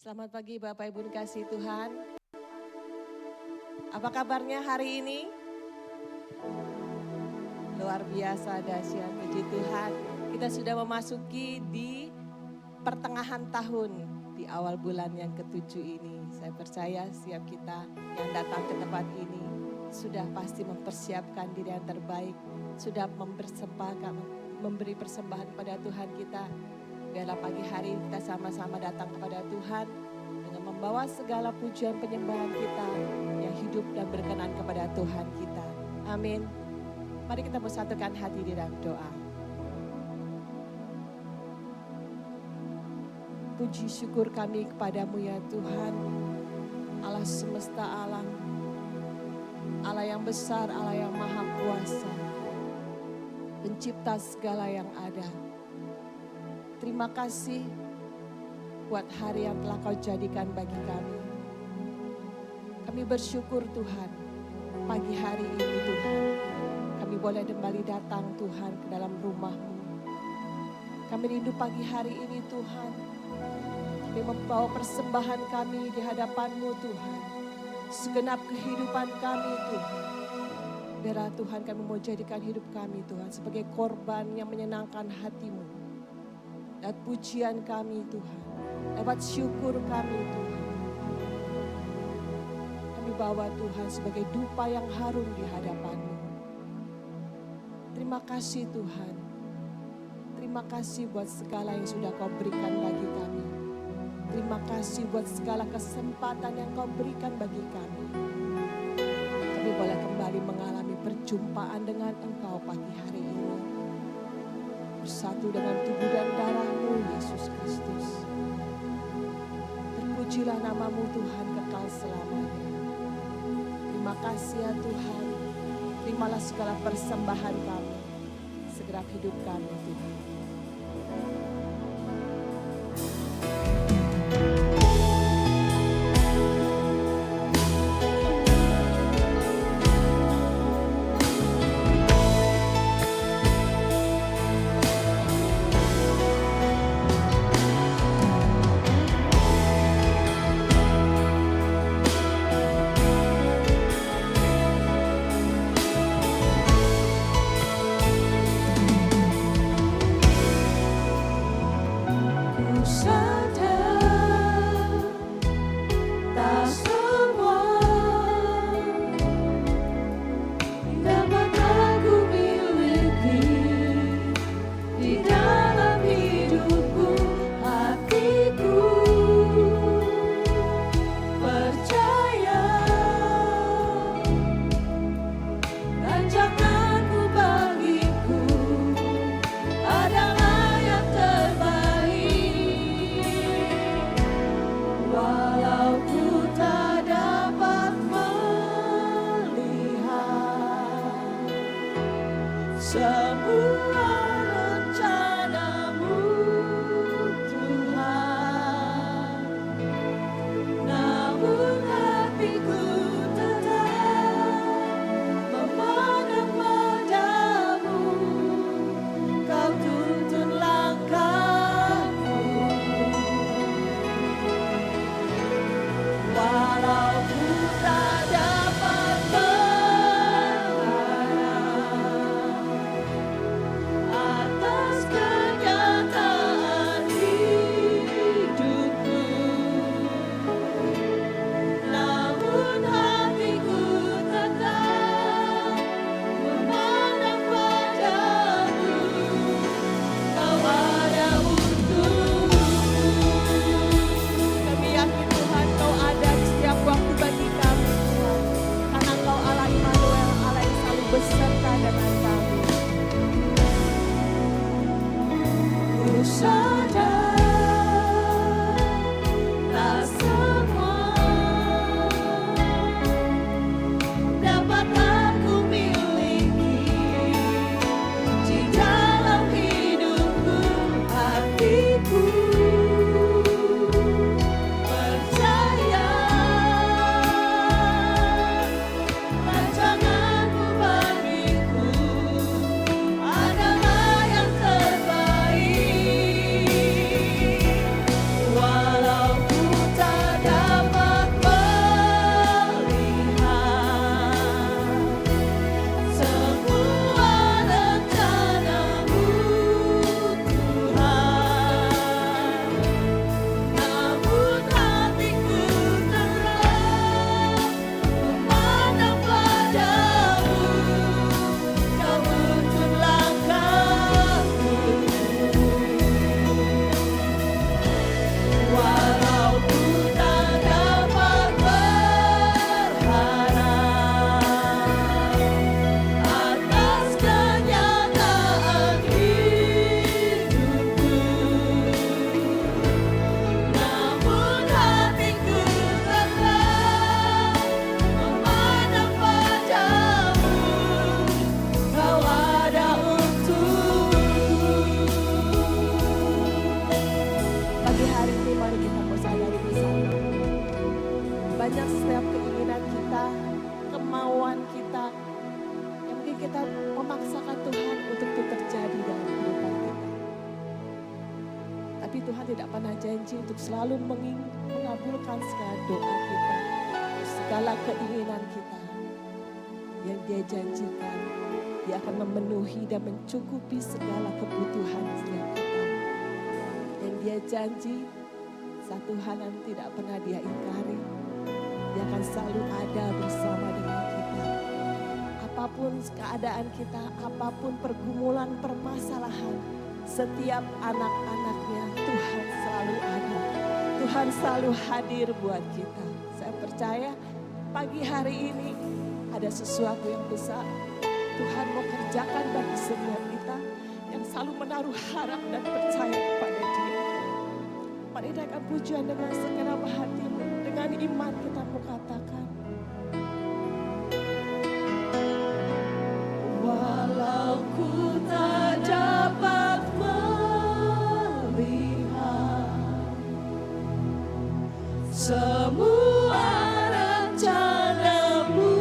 Selamat pagi Bapak Ibu dikasihi Tuhan. Apa kabarnya hari ini? Luar biasa dahsyat, puji Tuhan. Kita sudah memasuki di pertengahan tahun, di awal bulan yang ke-7 ini. Saya percaya setiap kita yang datang ke tempat ini sudah pasti mempersiapkan diri yang terbaik, sudah memberi persembahan kepada Tuhan kita. Biarlah pagi hari kita sama-sama datang kepada Tuhan dengan membawa segala pujian penyembahan kita yang hidup dan berkenan kepada Tuhan kita. Amin. Mari kita bersatukan hati di dalam doa. Puji syukur kami kepadamu ya Tuhan, Allah semesta alam, Allah yang besar, Allah yang maha kuasa, pencipta segala yang ada. Terima kasih buat hari yang telah Kau jadikan bagi kami. Kami bersyukur Tuhan, pagi hari ini Tuhan, kami boleh kembali datang Tuhan ke dalam rumah-Mu. Kami rindu pagi hari ini Tuhan, kami membawa persembahan kami di hadapan-Mu Tuhan. Segenap kehidupan kami Tuhan. Biarlah Tuhan kami mau jadikan hidup kami Tuhan sebagai korban yang menyenangkan hati-Mu. Dan pujian kami Tuhan, dapat syukur kami Tuhan. Kami bawa Tuhan sebagai dupa yang harum di hadapan-Mu. Terima kasih Tuhan. Terima kasih buat segala yang sudah Kau berikan bagi kami. Terima kasih buat segala kesempatan yang Kau berikan bagi kami. Kami boleh kembali mengalami perjumpaan dengan Engkau pagi hari ini. Bersatu dengan tubuh dan darah-Mu Yesus Kristus. Terpujilah nama-Mu Tuhan kekal selamanya. Terima kasih ya Tuhan. Terimalah segala persembahan kami. Segenap hidup kami Tuhan. banyak setiap keinginan kita, kemauan kita, yang mungkin kita memaksakan Tuhan untuk itu terjadi dalam kehidupan kita. Tapi Tuhan tidak pernah janji untuk selalu mengabulkan segala doa kita, segala keinginan kita. Yang Dia janjikan, Dia akan memenuhi dan mencukupi segala kebutuhan setiap kita. Yang Dia janji, satu hal yang tidak pernah Dia ingkari, Dia akan selalu ada bersama dengan kita. Apapun keadaan kita, apapun pergumulan, permasalahan, setiap anak-anaknya Tuhan selalu ada. Tuhan selalu hadir buat kita. Saya percaya pagi hari ini ada sesuatu yang besar Tuhan mau kerjakan bagi setiap kita yang selalu menaruh harap dan percaya kepada Dia. Mari naikkan pujian dengan segenap hatimu, dengan iman kita mau katakan. Walau ku tak dapat melihat semua rencana-Mu,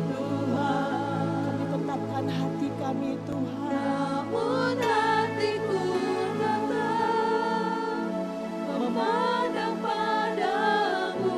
Tuhan. Kami tetapkan hati kami, Tuhan. Namun hatiku tetap memandang padamu.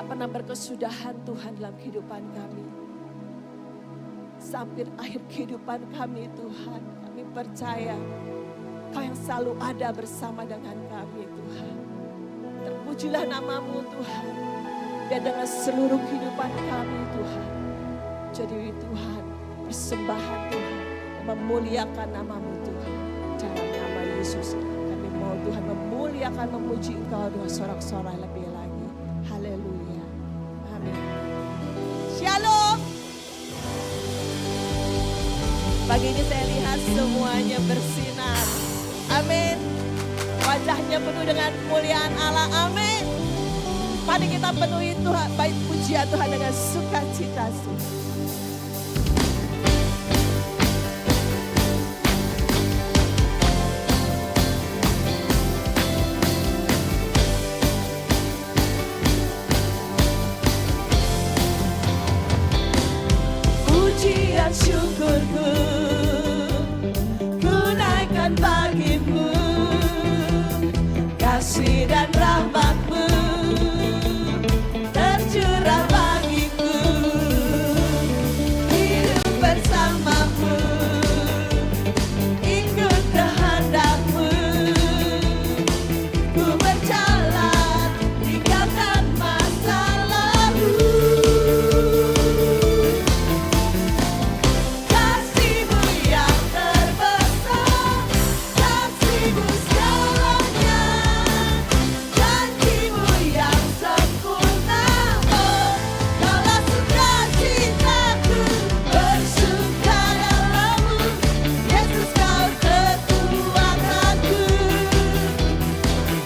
Tak pernah berkesudahan Tuhan dalam kehidupan kami. Sampai akhir kehidupan kami Tuhan, kami percaya Kau yang selalu ada bersama dengan kami Tuhan. Terpujilah namamu Tuhan. Dan dengan seluruh kehidupan kami Tuhan. Jadi Tuhan, persembahan Tuhan. Memuliakan namamu Tuhan. Dalam nama Yesus. Kami mau Tuhan memuliakan, memuji Engkau dengan sorak-sorai lebih lagi. Haleluya. Amin. Shalom. Pagi ini saya lihat semuanya bersinar. Amin. Wajahnya penuh dengan kemuliaan Allah. Amin. Mari kita penuhi Tuhan, baik pujian Tuhan dengan sukacita. Pujian syukurku ku naikkan bagimu, kasih dan rahmat-Mu tercurah bagiku, hidup bersama-Mu, ikut kehendak-Mu, ku berjalan tinggalkan masa lalu. Kasih-Mu yang terbesar, kasih-Mu segalanya, janji-Mu yang sempurna. Oh, Kaulah sukacitaku, bersuka dalam-Mu, Yesus Kau kekuatanku,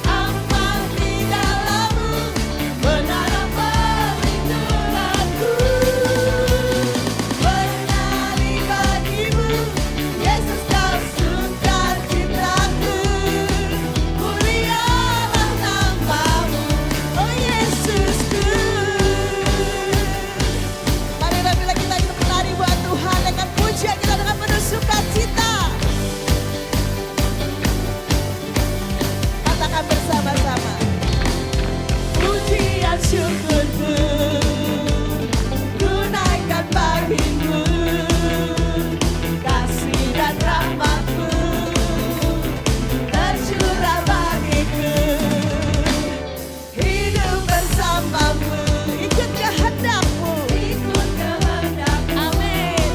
aman di dalam-Mu, menara perlindunganku. Menari bagi-Mu, Yesus Kau sukacitaku, mulialah nama-Mu, oh Yesusku. Marilah bila kita menari buat Tuhan dengan pujian kita dengan penuh sukacita. Katakan bersama-sama. Pujian syukurku ku naikkan bagimu, kasih dan rahmat-Mu tercurah bagiku, hidup bersama-Mu, ikut kehendak-Mu, amin.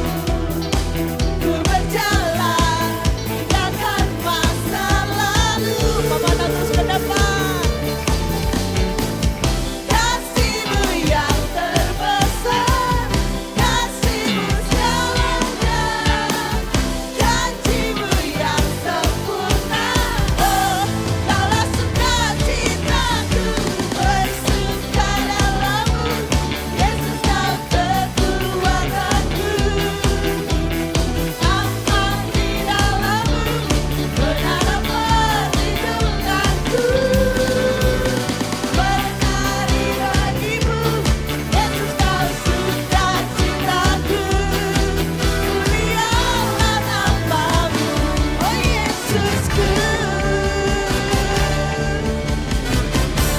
Ku berjalan tinggalkan masa lalu, memandang terus ke depan. Kasih-Mu yang terbesar, kasih-Mu segalanya, janji-Mu yang sempurna. Oh, Kaulah sukacitaku, bersuka dalam-Mu, Yesus Kau kekuatanku, aman di dalam-Mu, menara perlindunganku. Menari bagi-Mu, Yesus Kau sukacitaku, mulialah nama-Mu, oh Yesusku.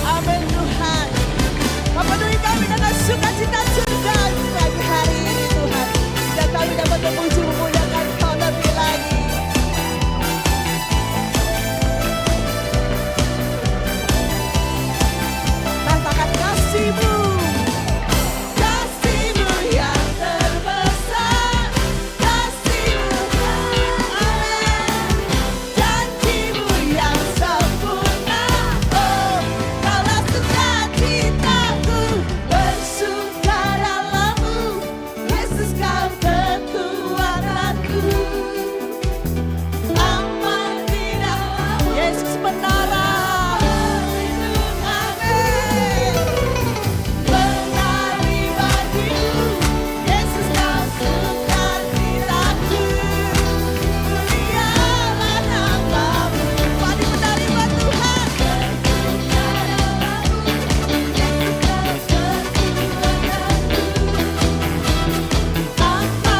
Amin Tuhan. Memenuhi kami dengan sukacita surga pagi hari ini Tuhan. Dan kami dapat memuji memuliakan Kau lebih lagi. Katakan kasih-Mu, kasih-Mu yang terbesar, kasih-Mu, amin, janji-Mu yang sempurna. Oh, Kaulah sukacitaku, bersuka dalam-Mu, Yesus Kau kekuatanku, aman di dalam-Mu, Yesus menara amin. Menari bagi-Mu, Yesus Kau sukacitaku, mulialah nama-Mu. Mari menari buat Tuhan. Aman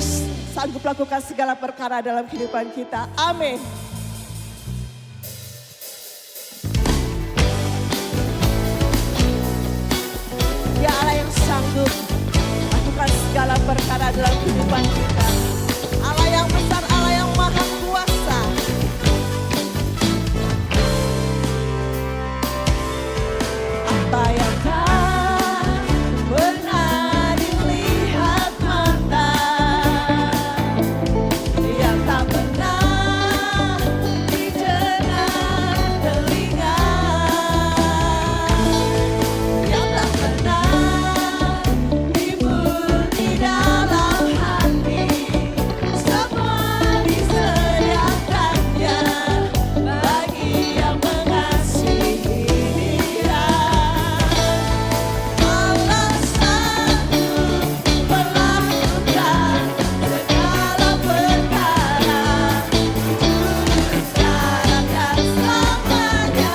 Yesus sanggup lakukan segala perkara dalam kehidupan kita. Amin. Dia Allah yang sanggup lakukan segala perkara dalam kehidupan kita. Allah yang besar, Allah yang maha kuasa. Apa yang tak pernah dilihat mata, yang tak pernah didengar telinga, yang tak pernah timbul di dalam hati, semua disediakannya bagi yang mengasihi Dia. Allah sanggup melakukan segala perkara, dulu, sekarang, dan selamanya.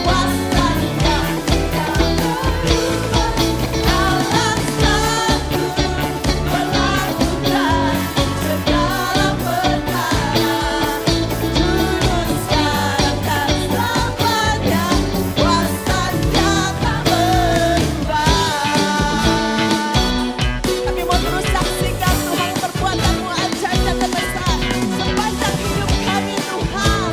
Kuasanya tidak berubah. Allah sanggup melakukan segala perkara, dulu, sekarang, dan selamanya. Kuasanya tak berubah. Kami mau terus saksikan Tuhan perbuatan-Mu ajaib dan besar sepanjang hidup kami, Tuhan.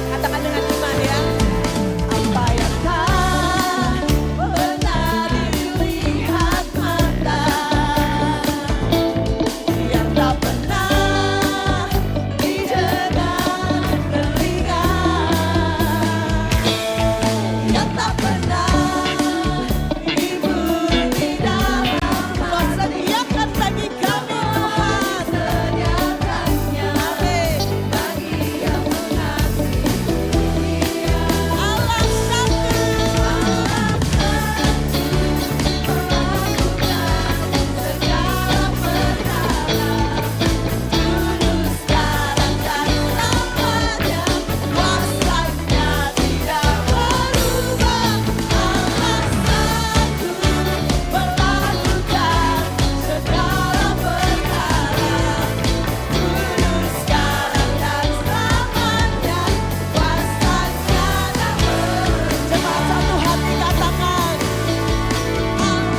Katakan dengan iman ya. Apa yang tak pernah dilihat mata, yang tak pernah didengar telinga, yang tak pernah timbul di dalam Kau sediakan bagi kami, Tuhan. Sediakannya bagi yang mengasihi Dia. Allah sanggup melakukan segala perkara, dulu, sekarang, dan selamanya. Kuasanya tidak berubah. Allah sanggup melakukan segala perkara, dulu, sekarang, dan selamanya. Kuasanya tak berubah. Cepat satu hati katakan, Allah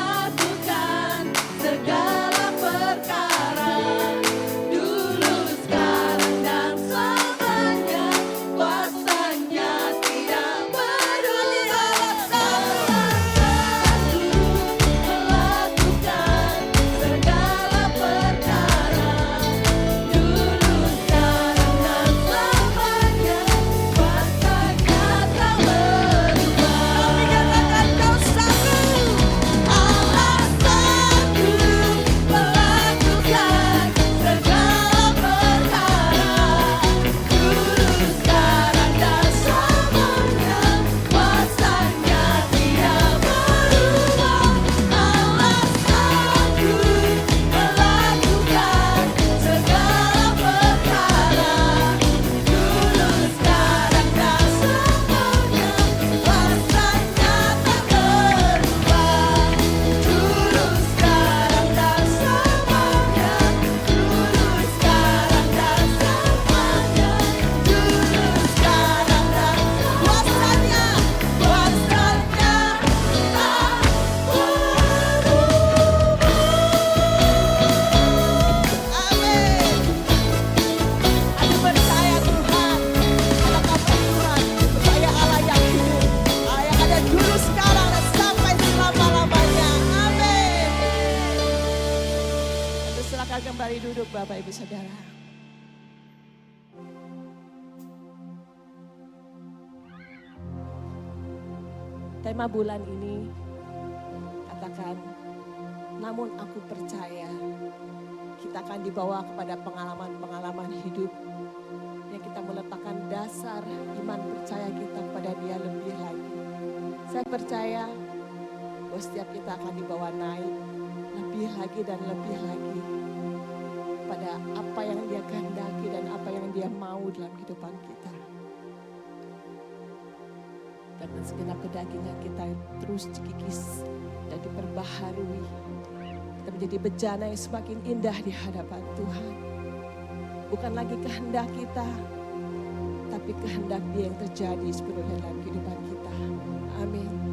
melakukan segala perkara, dulu, sekarang, dan selamanya. Kuasanya tidak berubah. Allah melakukan segala perkara, dulu, sekarang, dan selamanya. Kuasanya tak berubah. Kami katakan Kau sanggup. Allah sanggup melakukan segala perkara, dulu, sekarang, dan selamanya. Kuasanya tidak berubah. Allah sanggup melakukan segala perkara, dulu, sekarang, dan selamanya. Kuasanya tak berubah. Dulu, sekarang, dan selamanya. Dulu, sekarang, dan selamanya. Dulu, sekarang, dan kuasanya tak berubah. Amin. Aku percaya Tuhan, apakah Tuhan, percaya Allah yang hidup, Allah yang ada dulu, sekarang, dan sampai selama-lamanya. Amin. Untuk silakan kembali duduk Bapak Ibu Saudara. Tema bulan ini katakan, namun aku percaya. Kita akan dibawa kepada pengalaman-pengalaman hidup yang kita meletakkan dasar iman percaya kita kepada Dia lebih lagi. Saya percaya bahwa setiap kita akan dibawa naik lebih lagi dan lebih lagi pada apa yang Dia kehendaki dan apa yang Dia mau dalam kehidupan kita. karena segenap kedagingan kita yang terus dikikis dan diperbaharui. Kita menjadi bejana yang semakin indah di hadapan Tuhan. Bukan lagi kehendak kita, tapi kehendak Dia yang terjadi sepenuhnya dalam kehidupan kita. Amin.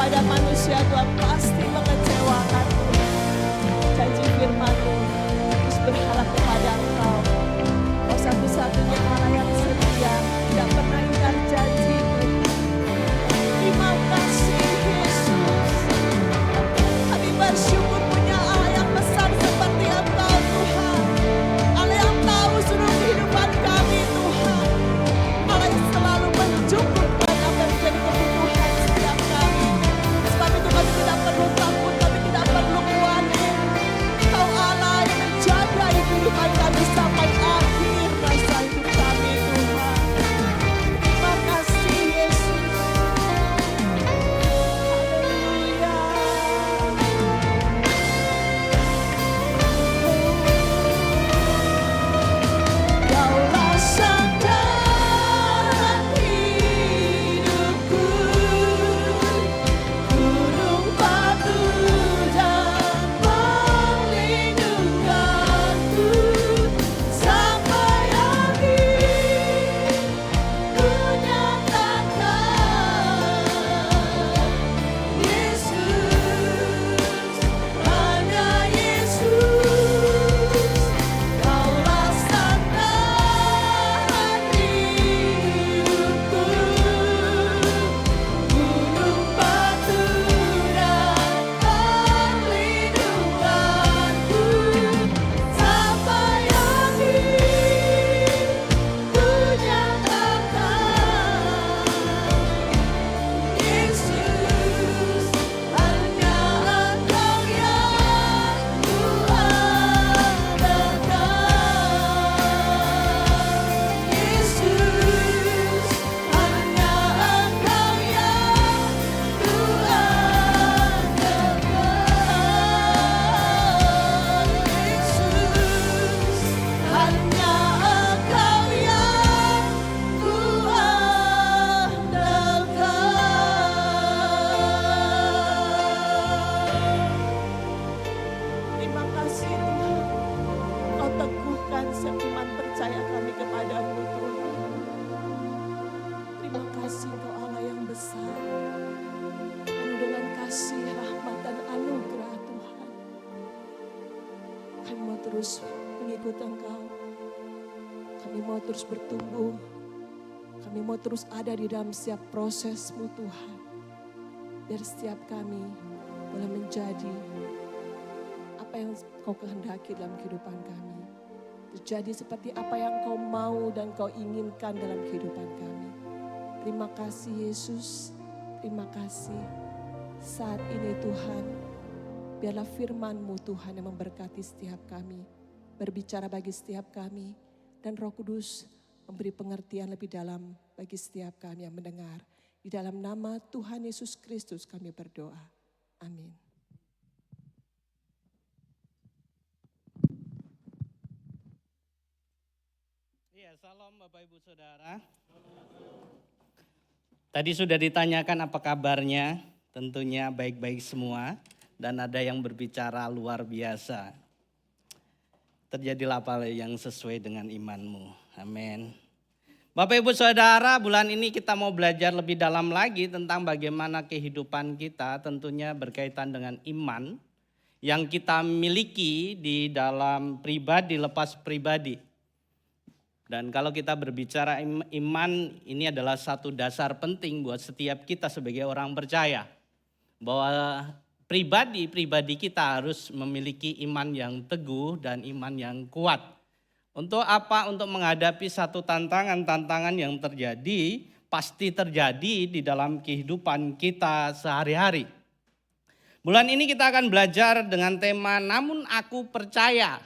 kepada manusia Tuhan pasti mengecewakan Tuhan. Janji firman-Mu, terus berharap kepada Engkau. Kau satu-satunya Allah yang setia, tidak pernah ingkar janji Tuhan. Terima kasih Yesus. Kami bersyukur punya Allah yang besar seperti Engkau Tuhan. Allah yang tahu seluruh kehidupan kami Tuhan. Allah yang selalu mencukupkan apa yang menjadi kebutuhan setiap kami. Sebab itu kami tidak pernah terus mengikut Engkau. Kami mau terus bertumbuh. Kami mau terus ada di dalam setiap prosesmu Tuhan. Biar setiap kami boleh menjadi apa yang Kau kehendaki dalam kehidupan kami. Terjadi seperti apa yang Kau mau dan Kau inginkan dalam kehidupan kami. Terima kasih Yesus, terima kasih. Saat ini Tuhan, biarlah firman-Mu Tuhan yang memberkati setiap kami. Berbicara bagi setiap kami. Dan Roh Kudus memberi pengertian lebih dalam bagi setiap kami yang mendengar. Di dalam nama Tuhan Yesus Kristus kami berdoa. Amin. Iya, salam Bapak Ibu Saudara. Tadi sudah ditanyakan apa kabarnya, tentunya baik-baik semua. Dan ada yang berbicara luar biasa. Terjadilah apa yang sesuai dengan imanmu. Amin. Bapak Ibu Saudara, bulan ini kita mau belajar lebih dalam lagi tentang bagaimana kehidupan kita tentunya berkaitan dengan iman yang kita miliki di dalam pribadi, lepas pribadi. Dan kalau kita berbicara iman, ini adalah satu dasar penting buat setiap kita sebagai orang percaya. Bahwa pribadi kita harus memiliki iman yang teguh dan iman yang kuat. Untuk apa? Untuk menghadapi satu tantangan yang terjadi, pasti terjadi di dalam kehidupan kita sehari-hari. Bulan ini kita akan belajar dengan tema namun aku percaya.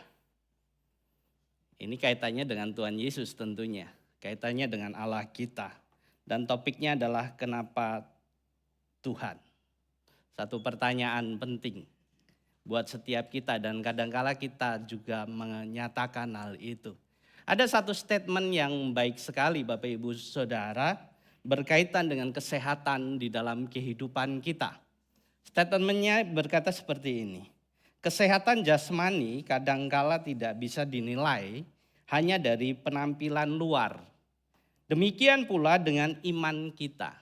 Ini kaitannya dengan Tuhan Yesus tentunya, kaitannya dengan Allah kita. Dan topiknya adalah kenapa Tuhan. Satu pertanyaan penting buat setiap kita dan kadangkala kita juga menyatakan hal itu. Ada satu statement yang baik sekali Bapak Ibu Saudara berkaitan dengan kesehatan di dalam kehidupan kita. Statementnya berkata seperti ini. Kesehatan jasmani kadangkala tidak bisa dinilai hanya dari penampilan luar. Demikian pula dengan iman kita.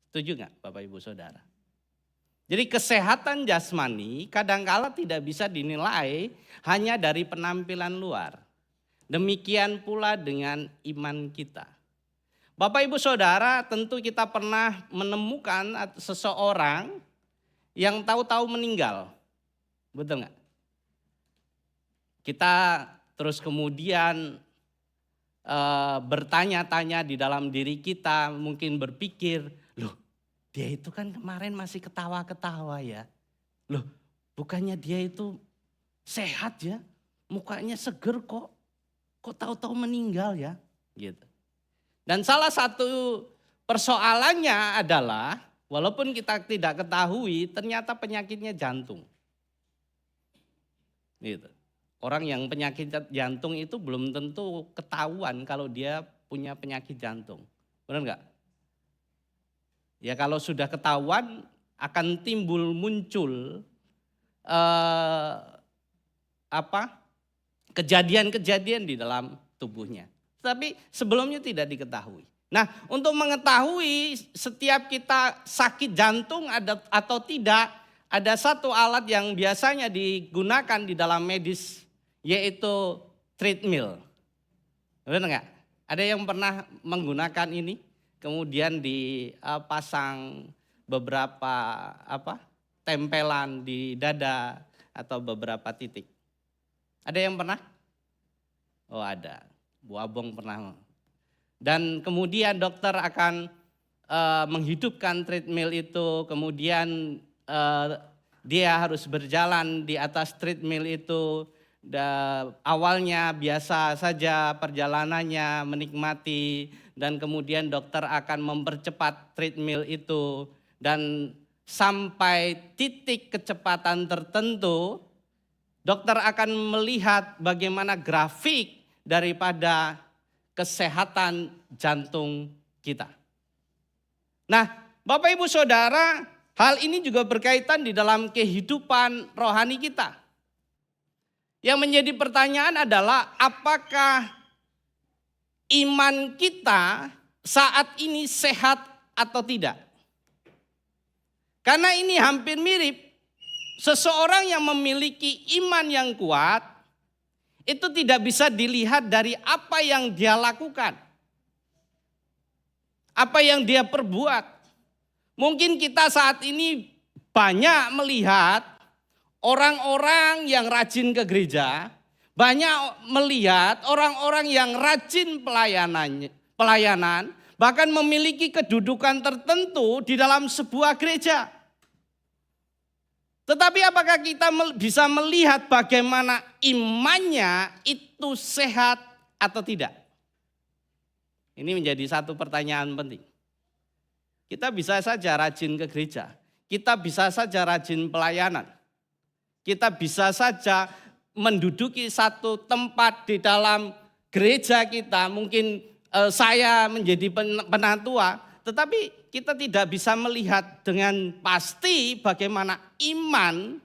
Setuju nggak Bapak Ibu Saudara? Jadi kesehatan jasmani kadangkala tidak bisa dinilai hanya dari penampilan luar. Demikian pula dengan iman kita. Bapak Ibu Saudara, tentu kita pernah menemukan seseorang yang tahu-tahu meninggal. Betul nggak? Kita terus kemudian bertanya-tanya di dalam diri kita, mungkin berpikir, loh, dia itu kan kemarin masih ketawa-ketawa ya. Loh, bukannya dia itu sehat ya? Mukanya seger kok. Kok tahu-tahu meninggal ya? Gitu. Dan salah satu persoalannya adalah walaupun kita tidak ketahui ternyata penyakitnya jantung. Gitu. Orang yang penyakit jantung itu belum tentu ketahuan kalau dia punya penyakit jantung. Benar enggak? Ya kalau sudah ketahuan akan muncul kejadian-kejadian di dalam tubuhnya. Tapi sebelumnya tidak diketahui. Nah, untuk mengetahui setiap kita sakit jantung atau tidak, ada satu alat yang biasanya digunakan di dalam medis, yaitu treadmill. Benar enggak? Ada yang pernah menggunakan ini? Kemudian dipasang beberapa tempelan di dada atau beberapa titik. Ada yang pernah? Oh ada, Bu Abong pernah. Dan kemudian dokter akan menghidupkan treadmill itu, kemudian dia harus berjalan di atas treadmill itu. Awalnya biasa saja perjalanannya, menikmati, dan kemudian dokter akan mempercepat treadmill itu, dan sampai titik kecepatan tertentu, dokter akan melihat bagaimana grafik daripada kesehatan jantung kita. Nah, Bapak Ibu Saudara, hal ini juga berkaitan di dalam kehidupan rohani kita. Yang menjadi pertanyaan adalah apakah iman kita saat ini sehat atau tidak? Karena ini hampir mirip. Seseorang yang memiliki iman yang kuat, itu tidak bisa dilihat dari apa yang dia lakukan, apa yang dia perbuat. Mungkin kita saat ini banyak melihat orang-orang yang rajin ke gereja, banyak melihat orang-orang yang rajin pelayanan, bahkan memiliki kedudukan tertentu di dalam sebuah gereja. Tetapi apakah kita bisa melihat bagaimana imannya itu sehat atau tidak? Ini menjadi satu pertanyaan penting. Kita bisa saja rajin ke gereja, kita bisa saja rajin pelayanan, kita bisa saja menduduki satu tempat di dalam gereja kita, mungkin saya menjadi penatua, tetapi kita tidak bisa melihat dengan pasti bagaimana iman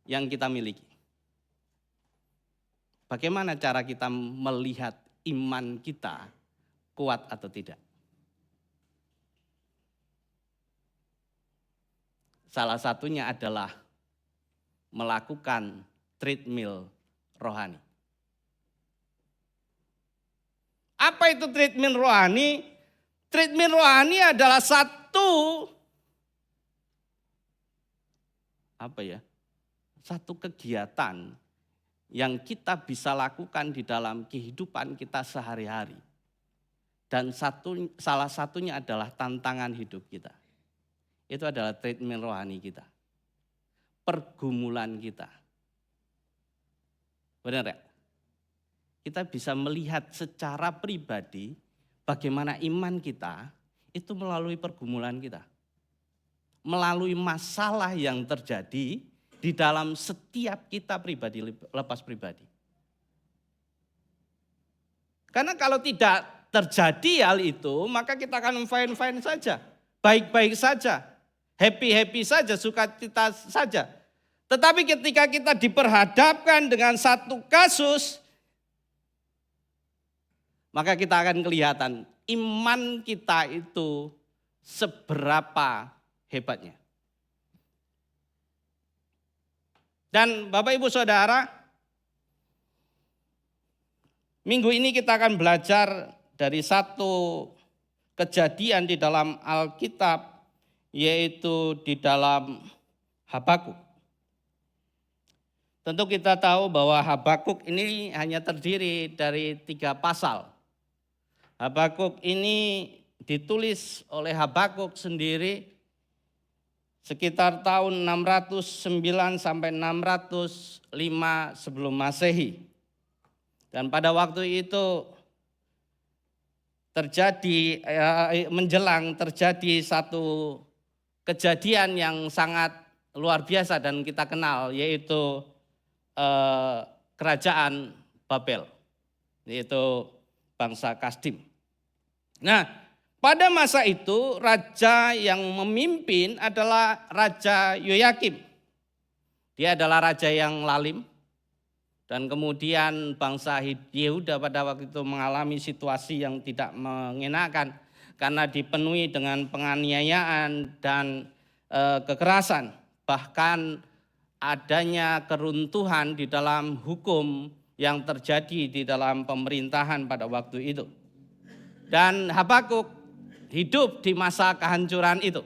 yang kita miliki. Bagaimana cara kita melihat iman kita kuat atau tidak? Salah satunya adalah melakukan treadmill rohani. Apa itu treadmill rohani? Treadmill rohani adalah satu kegiatan yang kita bisa lakukan di dalam kehidupan kita sehari-hari. Dan salah satunya adalah tantangan hidup kita. Itu adalah treadmill rohani kita. Pergumulan kita. Benar ya? Kita bisa melihat secara pribadi bagaimana iman kita itu melalui pergumulan kita. Melalui masalah yang terjadi di dalam setiap kita pribadi, lepas pribadi. Karena kalau tidak terjadi hal itu, maka kita akan fine-fine saja. Baik-baik saja. Happy-happy saja, sukacita saja. Tetapi ketika kita diperhadapkan dengan satu kasus, maka kita akan kelihatan iman kita itu seberapa hebatnya. Dan Bapak Ibu Saudara, minggu ini kita akan belajar dari satu kejadian di dalam Alkitab, yaitu di dalam Habakuk. Tentu kita tahu bahwa Habakuk ini hanya terdiri dari 3 pasal. Habakuk ini ditulis oleh Habakuk sendiri sekitar tahun 609 sampai 605 sebelum Masehi. Dan pada waktu itu menjelang terjadi satu kejadian yang sangat luar biasa dan kita kenal, yaitu kerajaan Babel, yaitu bangsa Kasdim. Nah, pada masa itu raja yang memimpin adalah Raja Yoyakim. Dia adalah raja yang lalim, dan kemudian bangsa Yehuda pada waktu itu mengalami situasi yang tidak mengenakan karena dipenuhi dengan penganiayaan dan kekerasan. Bahkan adanya keruntuhan di dalam hukum yang terjadi di dalam pemerintahan pada waktu itu. Dan Habakuk hidup di masa kehancuran itu.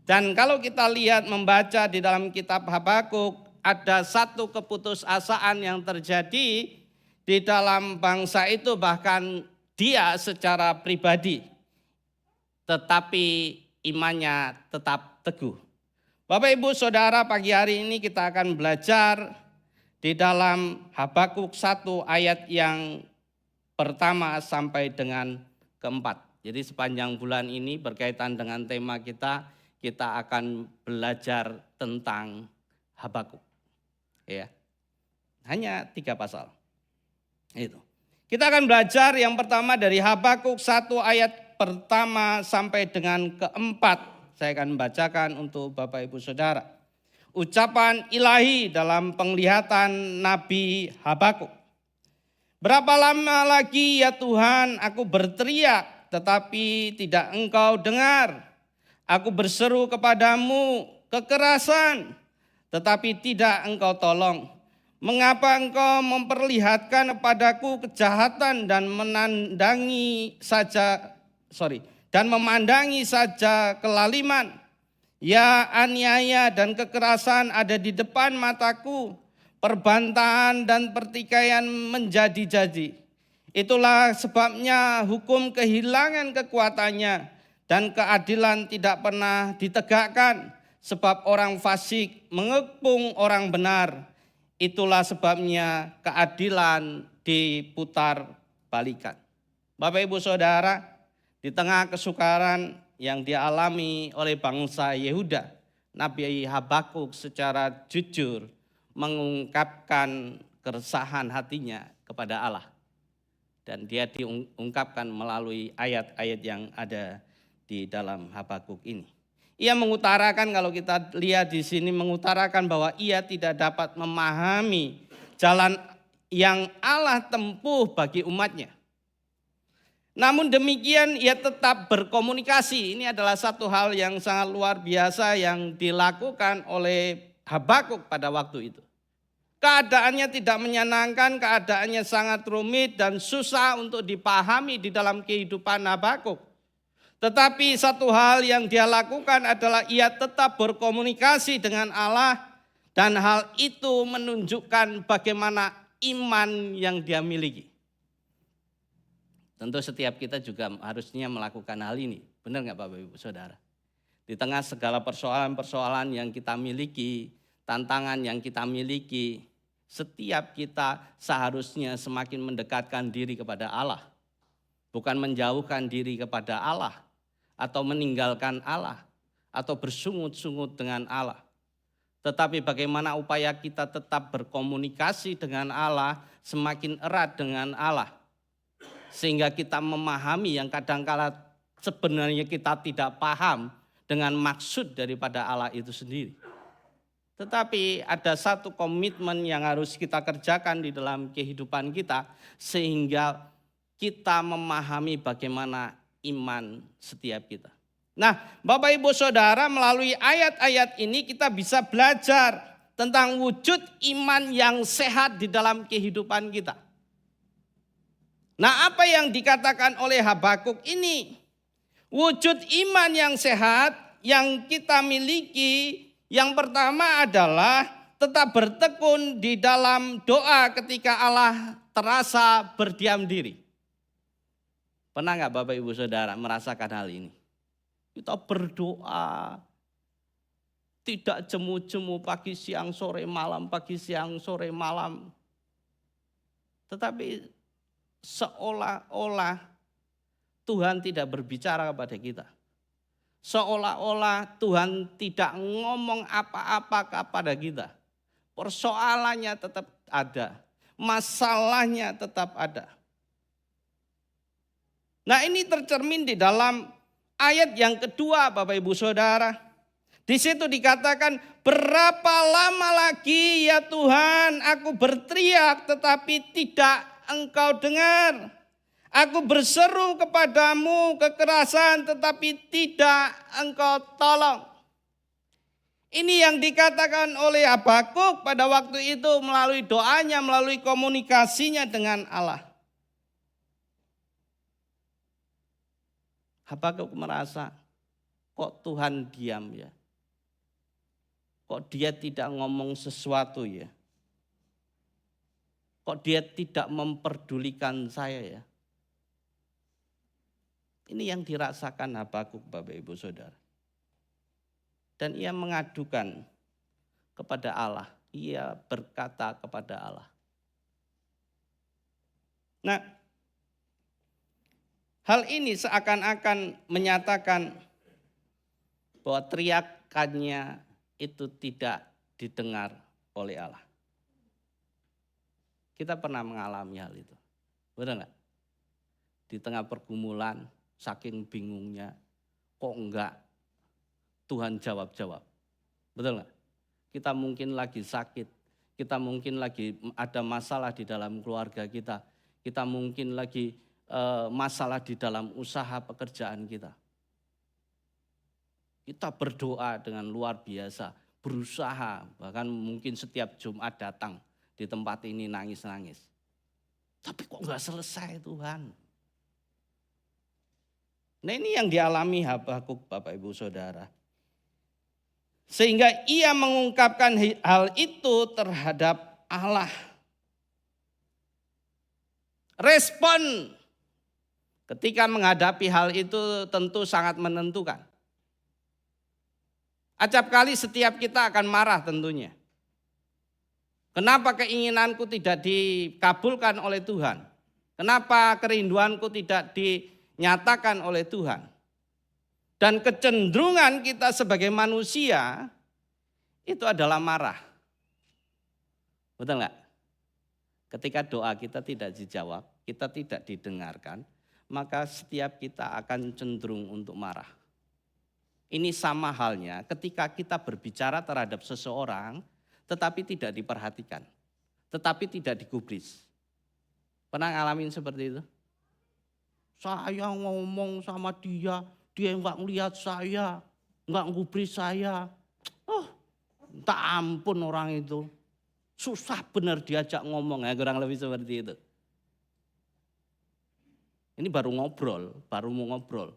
Dan kalau kita lihat membaca di dalam kitab Habakuk, ada satu keputusasaan yang terjadi di dalam bangsa itu, bahkan dia secara pribadi, tetapi imannya tetap teguh. Bapak Ibu Saudara, pagi hari ini kita akan belajar di dalam Habakuk 1 ayat yang pertama sampai dengan keempat. Jadi sepanjang bulan ini berkaitan dengan tema kita akan belajar tentang Habakuk. Ya. Hanya 3 pasal. Itu. Kita akan belajar yang pertama dari Habakuk 1 ayat pertama sampai dengan keempat. Saya akan membacakan untuk Bapak Ibu Saudara. Ucapan ilahi dalam penglihatan Nabi Habakuk. Berapa lama lagi ya Tuhan aku berteriak tetapi tidak Engkau dengar. Aku berseru kepadamu kekerasan tetapi tidak Engkau tolong. Mengapa engkau memperlihatkan kepadaku kejahatan dan memandangi saja kelaliman? Ya, aniaya dan kekerasan ada di depan mataku, perbantahan dan pertikaian menjadi-jadi. Itulah sebabnya hukum kehilangan kekuatannya dan keadilan tidak pernah ditegakkan, sebab orang fasik mengepung orang benar. Itulah sebabnya keadilan diputar balikan. Bapak Ibu Saudara, di tengah kesukaran yang dialami oleh bangsa Yehuda, Nabi Habakuk secara jujur mengungkapkan keresahan hatinya kepada Allah. Dan dia diungkapkan melalui ayat-ayat yang ada di dalam Habakuk ini. Ia mengutarakan, kalau kita lihat di sini, mengutarakan bahwa ia tidak dapat memahami jalan yang Allah tempuh bagi umatnya. Namun demikian ia tetap berkomunikasi. Ini adalah satu hal yang sangat luar biasa yang dilakukan oleh Habakuk pada waktu itu. Keadaannya tidak menyenangkan, keadaannya sangat rumit dan susah untuk dipahami di dalam kehidupan Habakuk. Tetapi satu hal yang dia lakukan adalah ia tetap berkomunikasi dengan Allah, dan hal itu menunjukkan bagaimana iman yang dia miliki. Tentu setiap kita juga harusnya melakukan hal ini. Benar nggak Bapak Ibu Saudara? Di tengah segala persoalan-persoalan yang kita miliki, tantangan yang kita miliki, setiap kita seharusnya semakin mendekatkan diri kepada Allah. Bukan menjauhkan diri kepada Allah, atau meninggalkan Allah, atau bersungut-sungut dengan Allah. Tetapi bagaimana upaya kita tetap berkomunikasi dengan Allah, semakin erat dengan Allah. Sehingga kita memahami yang kadangkala sebenarnya kita tidak paham dengan maksud daripada Allah itu sendiri. Tetapi ada satu komitmen yang harus kita kerjakan di dalam kehidupan kita, sehingga kita memahami bagaimana iman setiap kita. Nah, Bapak Ibu Saudara, melalui ayat-ayat ini kita bisa belajar tentang wujud iman yang sehat di dalam kehidupan kita. Nah, apa yang dikatakan oleh Habakuk ini? Wujud iman yang sehat yang kita miliki, yang pertama adalah tetap bertekun di dalam doa ketika Allah terasa berdiam diri. Pernah nggak Bapak Ibu Saudara merasakan hal ini? Kita berdoa, tidak jemu-jemu pagi siang sore malam, pagi siang sore malam. Tetapi seolah-olah Tuhan tidak berbicara kepada kita. Seolah-olah Tuhan tidak ngomong apa-apa kepada kita. Persoalannya tetap ada, masalahnya tetap ada. Nah, ini tercermin di dalam ayat yang kedua Bapak Ibu Saudara. Di situ dikatakan, berapa lama lagi ya Tuhan aku berteriak tetapi tidak Engkau dengar. Aku berseru kepadamu kekerasan tetapi tidak Engkau tolong. Ini yang dikatakan oleh Habakuk pada waktu itu melalui doanya, melalui komunikasinya dengan Allah. Habakuk merasa, kok Tuhan diam ya? Kok dia tidak ngomong sesuatu ya? Kok dia tidak memperdulikan saya ya? Ini yang dirasakan Habakuk Bapak Ibu Saudara. Dan ia mengadukan kepada Allah. Ia berkata kepada Allah. Nah, hal ini seakan-akan menyatakan bahwa teriakannya itu tidak didengar oleh Allah. Kita pernah mengalami hal itu, benar nggak? Di tengah pergumulan, saking bingungnya, kok enggak Tuhan jawab-jawab, betul nggak? Kita mungkin lagi sakit, kita mungkin lagi ada masalah di dalam keluarga kita, kita mungkin lagi masalah di dalam usaha pekerjaan kita. Kita berdoa dengan luar biasa, berusaha, bahkan mungkin setiap Jumat datang di tempat ini nangis-nangis. Tapi kok enggak selesai Tuhan. Nah ini yang dialami Habakuk Bapak Ibu Saudara. Sehingga ia mengungkapkan hal itu terhadap Allah. Respon ketika menghadapi hal itu tentu sangat menentukan. Acap kali setiap kita akan marah tentunya. Kenapa keinginanku tidak dikabulkan oleh Tuhan? Kenapa kerinduanku tidak dinyatakan oleh Tuhan? Dan kecenderungan kita sebagai manusia itu adalah marah. Betul enggak? Ketika doa kita tidak dijawab, kita tidak didengarkan, maka setiap kita akan cenderung untuk marah. Ini sama halnya ketika kita berbicara terhadap seseorang tetapi tidak diperhatikan, tetapi tidak digubris. Pernah ngalamin seperti itu? Saya ngomong sama dia enggak ngelihat saya, enggak ngubris saya. Oh, tak ampun orang itu. Susah benar diajak ngomong, ya kurang lebih seperti itu. Ini baru mau ngobrol.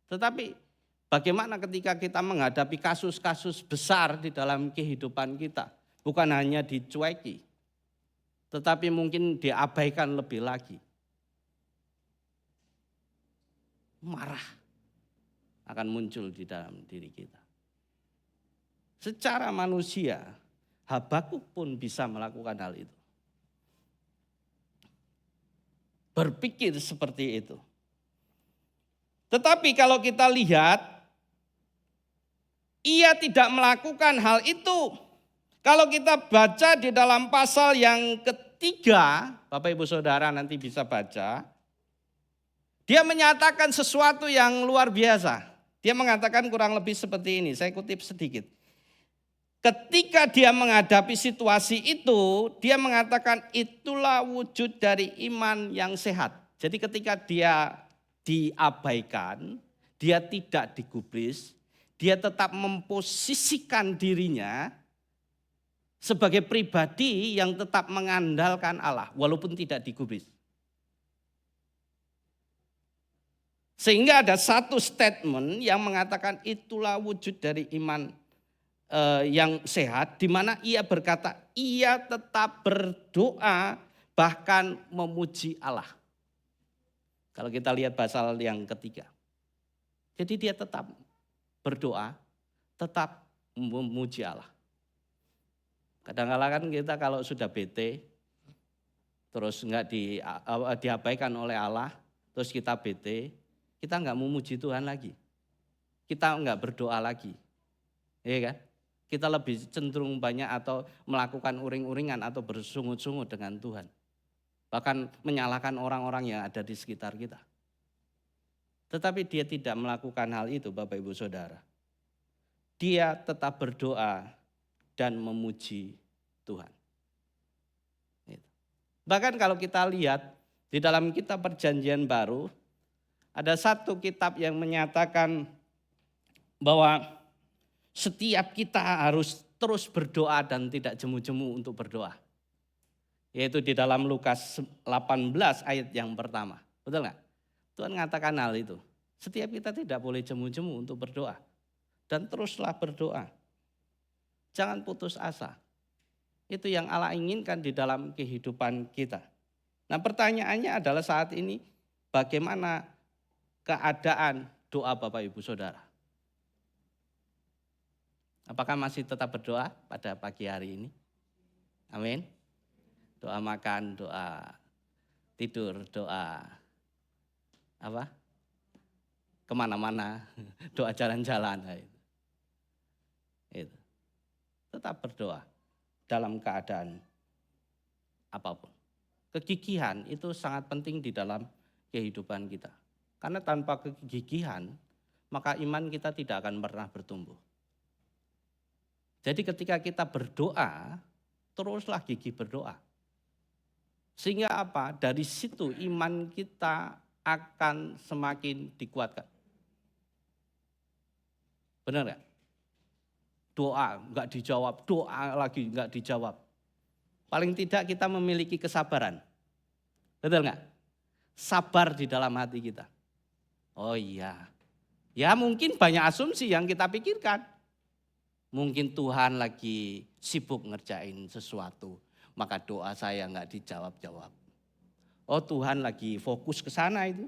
Tetapi bagaimana ketika kita menghadapi kasus-kasus besar di dalam kehidupan kita. Bukan hanya dicueki, tetapi mungkin diabaikan lebih lagi. Marah akan muncul di dalam diri kita. Secara manusia, Habakuk pun bisa melakukan hal itu. Berpikir seperti itu. Tetapi kalau kita lihat, ia tidak melakukan hal itu. Kalau kita baca di dalam pasal yang ketiga, Bapak Ibu Saudara nanti bisa baca, dia menyatakan sesuatu yang luar biasa. Dia mengatakan kurang lebih seperti ini, saya kutip sedikit. Ketika dia menghadapi situasi itu, dia mengatakan itulah wujud dari iman yang sehat. Jadi ketika dia diabaikan, dia tidak digubris, dia tetap memposisikan dirinya sebagai pribadi yang tetap mengandalkan Allah, walaupun tidak digubris. Sehingga ada satu statement yang mengatakan itulah wujud dari iman yang sehat, di mana ia berkata, ia tetap berdoa bahkan memuji Allah. Kalau kita lihat pasal yang ketiga. Jadi dia tetap berdoa, tetap memuji Allah. Kadang-kadang kan kita kalau sudah bete, terus enggak diabaikan oleh Allah, terus kita bete, kita enggak memuji Tuhan lagi. Kita enggak berdoa lagi. Iya kan? Kita lebih cenderung banyak atau melakukan uring-uringan atau bersungut-sungut dengan Tuhan. Bahkan menyalahkan orang-orang yang ada di sekitar kita. Tetapi dia tidak melakukan hal itu Bapak Ibu Saudara. Dia tetap berdoa dan memuji Tuhan. Bahkan kalau kita lihat di dalam kitab Perjanjian Baru, ada satu kitab yang menyatakan bahwa setiap kita harus terus berdoa dan tidak jemu-jemu untuk berdoa. Yaitu di dalam Lukas 18 ayat yang pertama. Betul enggak? Tuhan mengatakan hal itu. Setiap kita tidak boleh jemu-jemu untuk berdoa. Dan teruslah berdoa. Jangan putus asa. Itu yang Allah inginkan di dalam kehidupan kita. Nah pertanyaannya adalah saat ini bagaimana keadaan doa Bapak Ibu Saudara? Apakah masih tetap berdoa pada pagi hari ini? Amin. Doa makan, doa tidur, doa apa? Kemana-mana, doa jalan-jalan. Itu. Tetap berdoa dalam keadaan apapun. Kegigihan itu sangat penting di dalam kehidupan kita. Karena tanpa kegigihan, maka iman kita tidak akan pernah bertumbuh. Jadi ketika kita berdoa, teruslah gigih berdoa. Sehingga apa? Dari situ iman kita akan semakin dikuatkan. Benar gak? Doa enggak dijawab, doa lagi enggak dijawab. paling tidak kita memiliki kesabaran. Betul nggak? Sabar di dalam hati kita. Oh iya, ya mungkin banyak asumsi yang kita pikirkan. Mungkin Tuhan lagi sibuk ngerjain sesuatu, maka doa saya nggak dijawab-jawab. Oh Tuhan lagi fokus ke sana itu.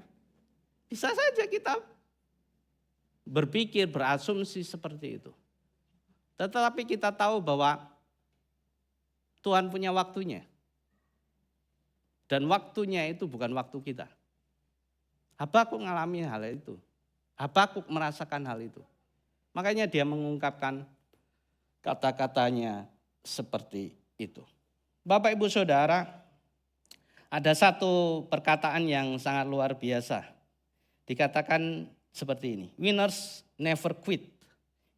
Bisa saja kita berpikir, berasumsi seperti itu. Tetapi kita tahu bahwa Tuhan punya waktunya. Dan waktunya itu bukan waktu kita. Habakuk mengalami hal itu. Habakuk merasakan hal itu. Makanya dia mengungkapkan kata-katanya seperti itu. Bapak Ibu Saudara, ada satu perkataan yang sangat luar biasa. Dikatakan seperti ini, winners never quit,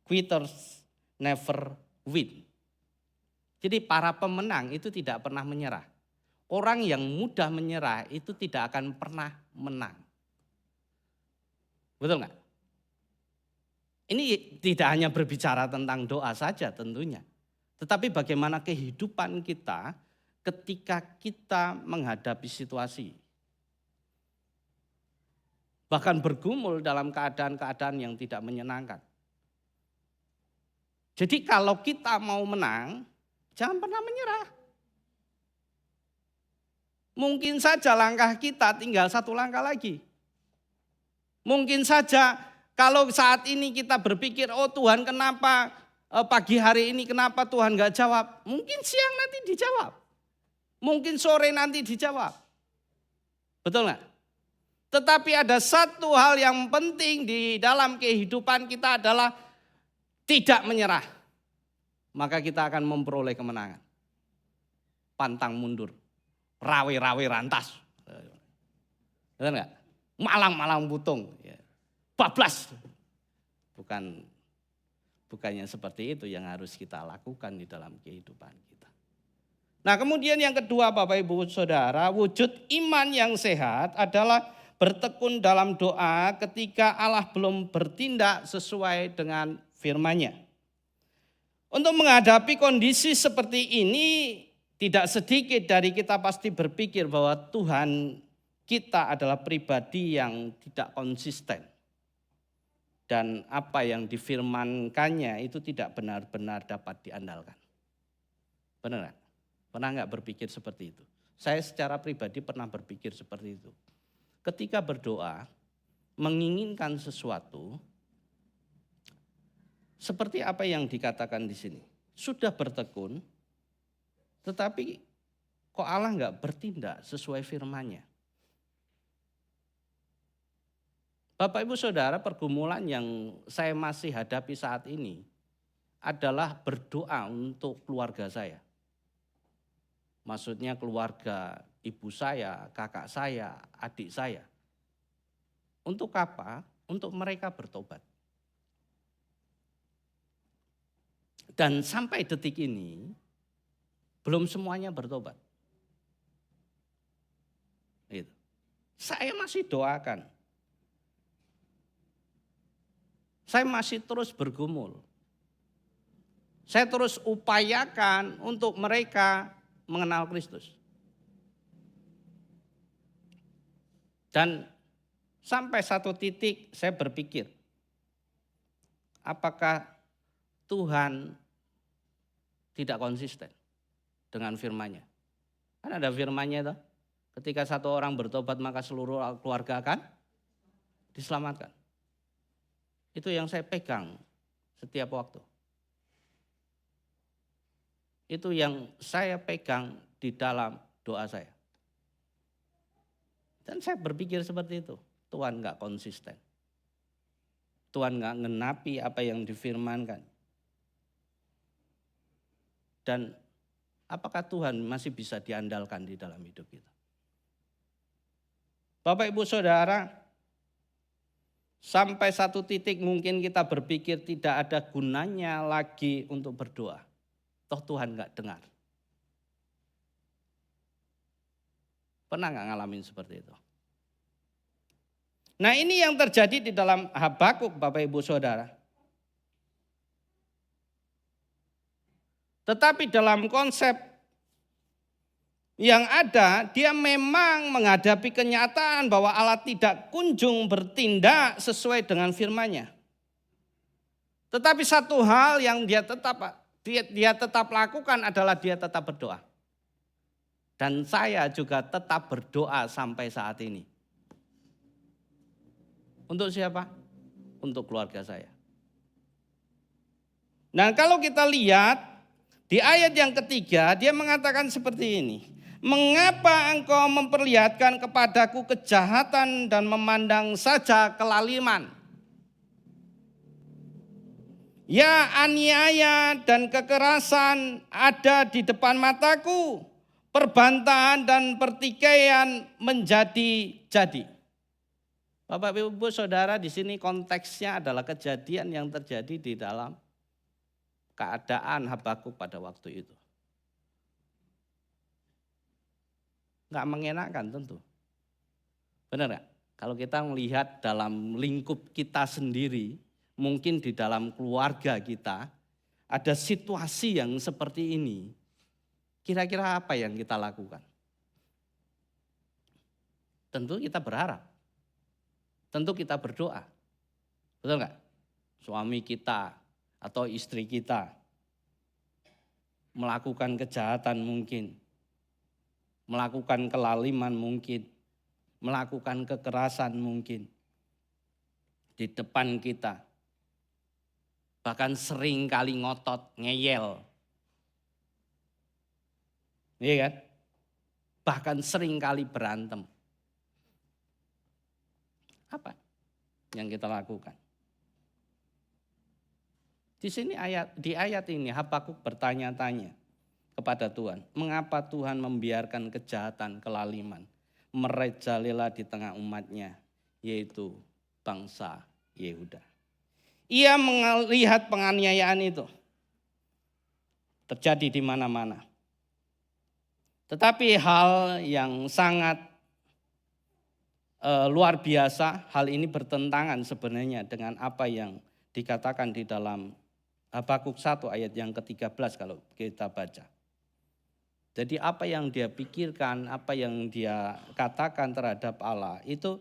quitters never win. Jadi para pemenang itu tidak pernah menyerah. Orang yang mudah menyerah itu tidak akan pernah menang. Betul nggak? Ini tidak hanya berbicara tentang doa saja tentunya. Tetapi bagaimana kehidupan kita ketika kita menghadapi situasi. Bahkan bergumul dalam keadaan-keadaan yang tidak menyenangkan. Jadi kalau kita mau menang, jangan pernah menyerah. Mungkin saja langkah kita tinggal satu langkah lagi. Mungkin saja kalau saat ini kita berpikir, oh Tuhan kenapa pagi hari ini kenapa Tuhan gak jawab. Mungkin siang nanti dijawab. Mungkin sore nanti dijawab. Betul gak? Tetapi ada satu hal yang penting di dalam kehidupan kita adalah tidak menyerah. Maka kita akan memperoleh kemenangan. Pantang mundur. Rawe-rawe rantas. Betul gak? Malang-malang butung. Bablas. Bukannya seperti itu yang harus kita lakukan di dalam kehidupan kita. Nah kemudian yang kedua Bapak Ibu Saudara, wujud iman yang sehat adalah bertekun dalam doa ketika Allah belum bertindak sesuai dengan firman-Nya. Untuk menghadapi kondisi seperti ini, tidak sedikit dari kita pasti berpikir bahwa Tuhan kita adalah pribadi yang tidak konsisten. Dan apa yang difirmankannya itu tidak benar-benar dapat diandalkan. Benar gak? Pernah gak berpikir seperti itu? Saya secara pribadi pernah berpikir seperti itu. Ketika berdoa, menginginkan sesuatu, seperti apa yang dikatakan di sini. Sudah bertekun, tetapi kok Allah gak bertindak sesuai firman-Nya. Bapak Ibu Saudara, pergumulan yang saya masih hadapi saat ini adalah berdoa untuk keluarga saya. Maksudnya keluarga ibu saya, kakak saya, adik saya. Untuk apa? Untuk mereka bertobat. Dan sampai detik ini, belum semuanya bertobat. Gitu. Saya masih doakan. Saya masih terus bergumul. Saya terus upayakan untuk mereka mengenal Kristus. Dan sampai satu titik saya berpikir, apakah Tuhan tidak konsisten dengan firman-Nya? Kan ada firman-Nya itu, ketika satu orang bertobat maka seluruh keluarga akan diselamatkan. Itu yang saya pegang setiap waktu. Itu yang saya pegang di dalam doa saya. Dan saya berpikir seperti itu. Tuhan gak konsisten. Tuhan gak ngenapi apa yang difirmankan. Dan apakah Tuhan masih bisa diandalkan di dalam hidup kita? Bapak Ibu Saudara, sampai satu titik mungkin kita berpikir tidak ada gunanya lagi untuk berdoa. Toh Tuhan gak dengar. Pernah gak ngalamin seperti itu? Nah ini yang terjadi di dalam Habakuk Bapak Ibu Saudara. Tetapi dalam konsep Yang ada dia memang menghadapi kenyataan bahwa Allah tidak kunjung bertindak sesuai dengan firman-Nya. Tetapi satu hal yang dia tetap lakukan adalah dia tetap berdoa. Dan saya juga tetap berdoa sampai saat ini. Untuk siapa? Untuk keluarga saya. Nah, kalau kita lihat di ayat yang ketiga, dia mengatakan seperti ini. Mengapa engkau memperlihatkan kepadaku kejahatan dan memandang saja kelaliman? Ya, aniaya dan kekerasan ada di depan mataku. Perbantahan dan pertikaian menjadi. Bapak Ibu Saudara, di sini konteksnya adalah kejadian yang terjadi di dalam keadaan Habakuk pada waktu itu. Enggak mengenakan tentu. Benar enggak? Kalau kita melihat dalam lingkup kita sendiri, mungkin di dalam keluarga kita, ada situasi yang seperti ini. Kira-kira apa yang kita lakukan? Tentu kita berharap. Tentu kita berdoa. Betul enggak? Suami kita atau istri kita melakukan kejahatan mungkin. Melakukan kelaliman mungkin, melakukan kekerasan mungkin di depan kita. Bahkan sering kali ngotot, ngeyel. Iya kan? Bahkan sering kali berantem. Apa yang kita lakukan? Di ayat ini Habakuk bertanya-tanya kepada Tuhan, mengapa Tuhan membiarkan kejahatan, kelaliman merajalela di tengah umatnya, yaitu bangsa Yehuda. Ia melihat penganiayaan itu terjadi di mana-mana. Tetapi hal yang sangat luar biasa, hal ini bertentangan sebenarnya dengan apa yang dikatakan di dalam Habakuk 1 ayat yang ke-13 kalau kita baca. Jadi apa yang dia pikirkan, apa yang dia katakan terhadap Allah itu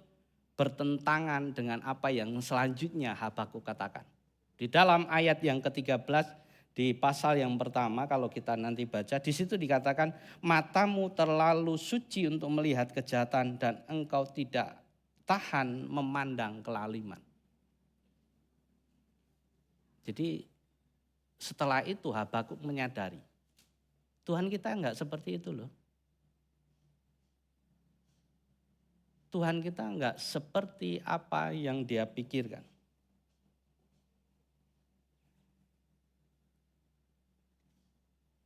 bertentangan dengan apa yang selanjutnya Habakuk katakan. Di dalam ayat yang ke-13 di pasal yang pertama kalau kita nanti baca, di situ dikatakan matamu terlalu suci untuk melihat kejahatan dan engkau tidak tahan memandang kelaliman. Jadi setelah itu Habakuk menyadari Tuhan kita enggak seperti itu loh. Tuhan kita enggak seperti apa yang dia pikirkan.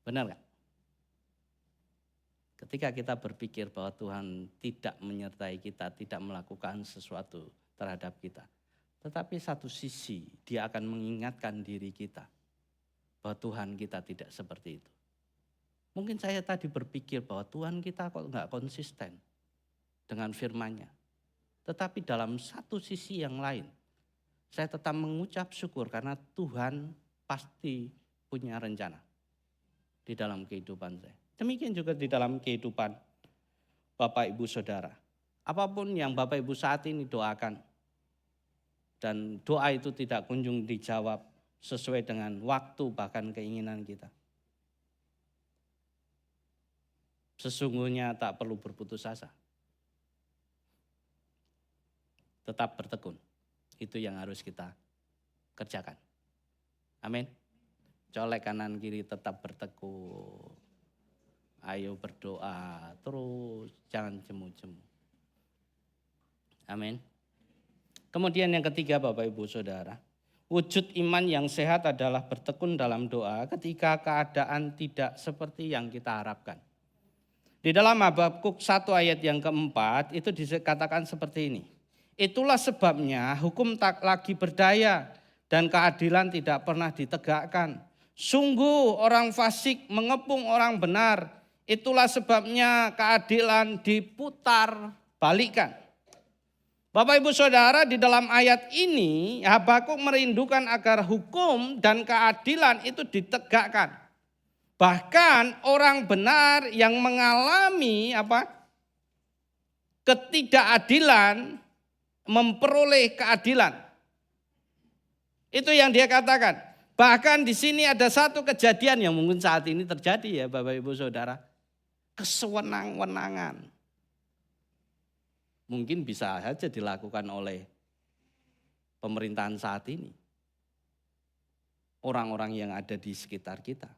Benar enggak? Ketika kita berpikir bahwa Tuhan tidak menyertai kita, tidak melakukan sesuatu terhadap kita. Tetapi satu sisi dia akan mengingatkan diri kita bahwa Tuhan kita tidak seperti itu. Mungkin saya tadi berpikir bahwa Tuhan kita kok enggak konsisten dengan firman-Nya. Tetapi dalam satu sisi yang lain, saya tetap mengucap syukur karena Tuhan pasti punya rencana di dalam kehidupan saya. Demikian juga di dalam kehidupan Bapak Ibu Saudara. Apapun yang Bapak Ibu saat ini doakan, dan doa itu tidak kunjung dijawab sesuai dengan waktu bahkan keinginan kita. Sesungguhnya tak perlu berputus asa. Tetap bertekun. Itu yang harus kita kerjakan. Amin. Colek kanan kiri tetap bertekun. Ayo berdoa terus, jangan jemu-jemu. Amin. Kemudian yang ketiga Bapak Ibu Saudara, wujud iman yang sehat adalah bertekun dalam doa ketika keadaan tidak seperti yang kita harapkan. Di dalam Habakuk 1 ayat yang keempat itu dikatakan seperti ini. Itulah sebabnya hukum tak lagi berdaya dan keadilan tidak pernah ditegakkan. Sungguh orang fasik mengepung orang benar. Itulah sebabnya keadilan diputar balikan. Bapak Ibu Saudara, di dalam ayat ini Habakuk merindukan agar hukum dan keadilan itu ditegakkan. Bahkan orang benar yang mengalami ketidakadilan memperoleh keadilan. Itu yang dia katakan. Bahkan di sini ada satu kejadian yang mungkin saat ini terjadi ya Bapak Ibu Saudara. Kesewenang-wenangan. Mungkin bisa saja dilakukan oleh pemerintahan saat ini. Orang-orang yang ada di sekitar kita.